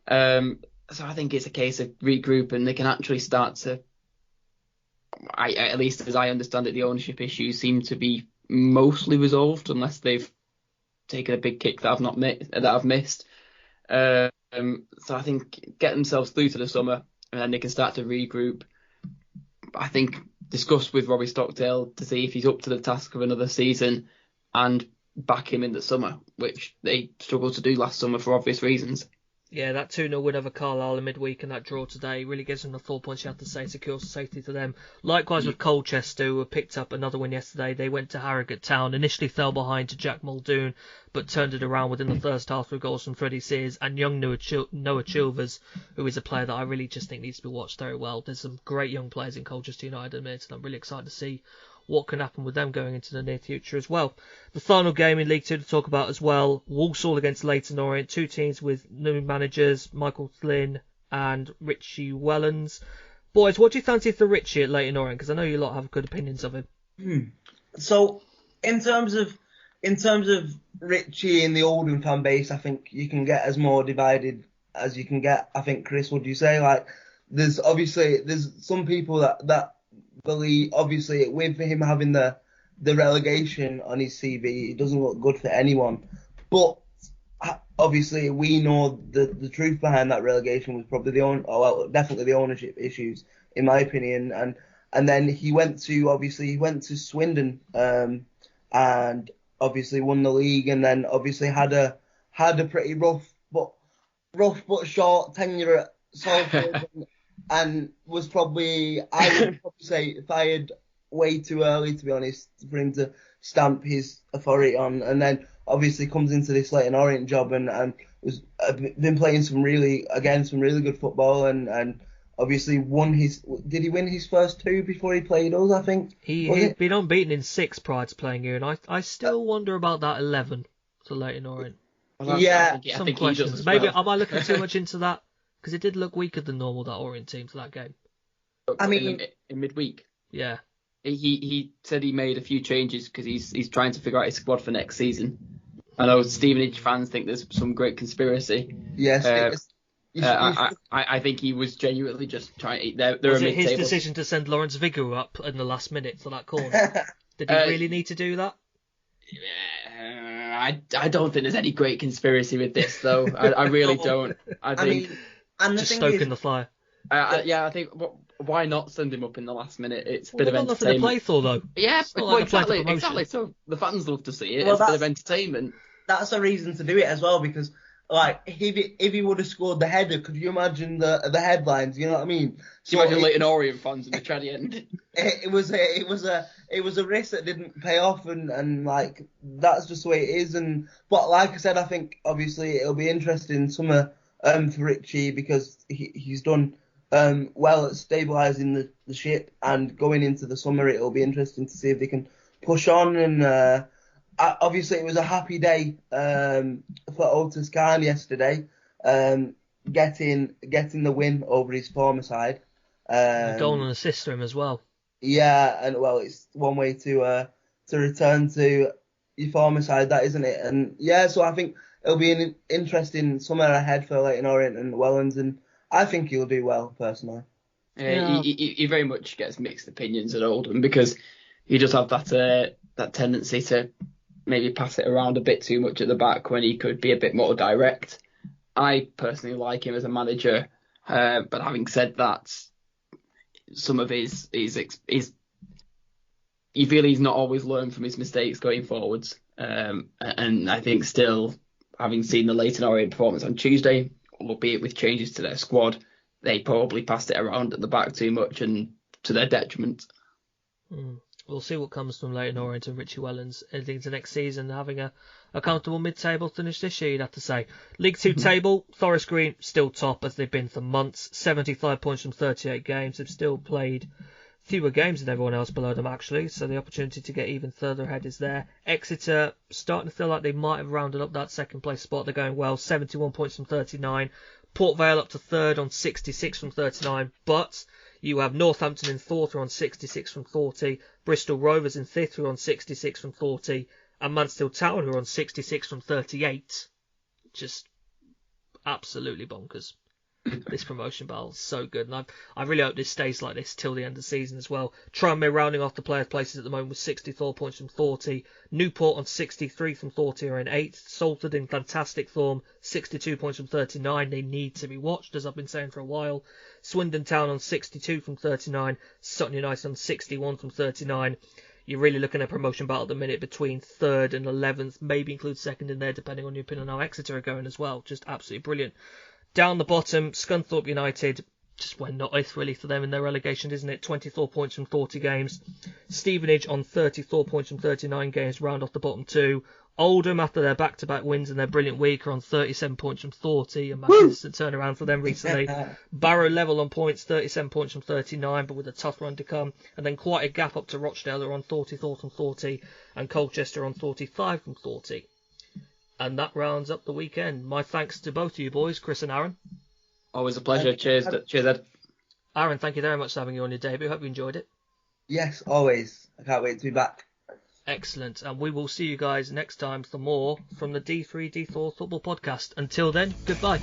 So I think it's a case of regroup, and they can actually start to, at least as I understand it, the ownership issues seem to be mostly resolved, unless they've taken a big kick that I've missed. So I think get themselves through to the summer, and then they can start to regroup. I think discuss with Robbie Stockdale to see if he's up to the task of another season, and back him in the summer, which they struggled to do last summer for obvious reasons. Yeah, that 2-0 win over Carlisle in midweek and that draw today really gives them the 4 points you have to say, secures safety to them. Likewise with Colchester, who picked up another win yesterday. They went to Harrogate Town, initially fell behind to Jack Muldoon, but turned it around within the first half with goals from Freddie Sears and young Noah Chilvers, who is a player that I really just think needs to be watched very well. There's some great young players in Colchester United, and I'm really excited to see what can happen with them going into the near future as well. The final game in League Two to talk about as well, Walsall against Leyton Orient, two teams with new managers, Michael Flynn and Richie Wellens. Boys, what do you fancy for Richie at Leyton Orient? Because I know you lot have good opinions of him. So, in terms of Richie and the Oldham fan base, I think you can get as more divided as you can get. I think, Chris, would you say? Like, there's some people that believe, obviously, with him having the relegation on his CV, it doesn't look good for anyone. But obviously, we know the truth behind that relegation was probably definitely the ownership issues, in my opinion. And then he went to Swindon, and obviously won the league, and then obviously had a pretty rough but short tenure at Salford. And was probably, I would probably say, fired way too early, to be honest, for him to stamp his authority on. And then obviously comes into this Leyton Orient job and was been playing some really good football, and obviously did he win his first two before he played us, I think? He'd been unbeaten in 6 prior to playing here, and I still wonder about that 11 to Leyton Orient. Well, I think some questions. Maybe am I looking too much into that? Because it did look weaker than normal, that Orient team, to that game. I mean, in midweek. Yeah. He said he made a few changes because he's trying to figure out his squad for next season. I know Stevenage fans think there's some great conspiracy. Yes. I think he was genuinely just trying. They're Was a it his mid-table. decision to send Lawrence Vigor up in the last minute for that corner? Did he really need to do that? I don't think there's any great conspiracy with this, though. I really don't. I think and the just thing stoking is, the fire. I think why not send him up in the last minute? It's a bit of They've got nothing to entertainment. play for, though. Yeah, It's not like a play for promotion. exactly. So the fans love to see it. Well, It's a bit of entertainment. That's a reason to do it as well, because like if he would have scored the header, could you imagine the headlines? You know what I mean? So imagine Leyton Orient fans in the trendy end. It was a risk that didn't pay off, and like that's just the way it is. But like I said, I think obviously it'll be interesting summer for Richie, because he's done well at stabilising the ship, and going into the summer it'll be interesting to see if they can push on. And obviously it was a happy day for Otis Khan yesterday, getting the win over his former side. Goal and assist to him as well. Yeah, and well, it's one way to return to your former side, that, isn't it? And yeah, so I think it'll be an interesting summer ahead for Leyton Orient and Wellens, and I think he'll do well personally. Yeah. He very much gets mixed opinions at Oldham, because he does have that tendency to maybe pass it around a bit too much at the back when he could be a bit more direct. I personally like him as a manager, but having said that, some of his you feel he's not always learned from his mistakes going forwards. And I think still, having seen the Leyton Orient performance on Tuesday, albeit with changes to their squad, they probably passed it around at the back too much, and to their detriment. We'll see what comes from Leyton Orient and Richie Wellens heading into next season, having a comfortable mid-table finish this year, you'd have to say. League 2 table, Forest Green still top as they've been for months. 75 points from 38 games. They've still played fewer games than everyone else below them, actually, so the opportunity to get even further ahead is there. Exeter starting to feel like they might have rounded up that second place spot. They're going well, 71 points from 39. Port Vale up to third on 66 from 39, but you have Northampton in fourth, who are on 66 from 40. Bristol Rovers in fifth, who are on 66 from 40. And Mansfield Town, who are on 66 from 38. Just absolutely bonkers. This promotion battle is so good. And I really hope this stays like this till the end of the season as well. Tranmere rounding off the players' places at the moment with 64 points from 40. Newport on 63 from 40 are in 8th. Salford in fantastic form, 62 points from 39. They need to be watched, as I've been saying for a while. Swindon Town on 62 from 39. Sutton United on 61 from 39. You're really looking at a promotion battle at the minute between 3rd and 11th. Maybe include 2nd in there, depending on your opinion on how Exeter are going as well. Just absolutely brilliant. Down the bottom, Scunthorpe United, just went not really for them in their relegation, isn't it? 24 points from 40 games. Stevenage on 34 points from 39 games, round off the bottom two. Oldham, after their back-to-back wins and their brilliant week, are on 37 points from 40. A magnificent turnaround for them recently. Barrow level on points, 37 points from 39, but with a tough run to come. And then quite a gap up to Rochdale, who are on 44 from 40, and Colchester on 45 from 40. And that rounds up the weekend. My thanks to both of you boys, Chris and Aaron. Always a pleasure. Cheers, Ed. Aaron, thank you very much for having you on your debut. Hope you enjoyed it. Yes, always. I can't wait to be back. Excellent. And we will see you guys next time for more from the D3D4 Football Podcast. Until then, goodbye.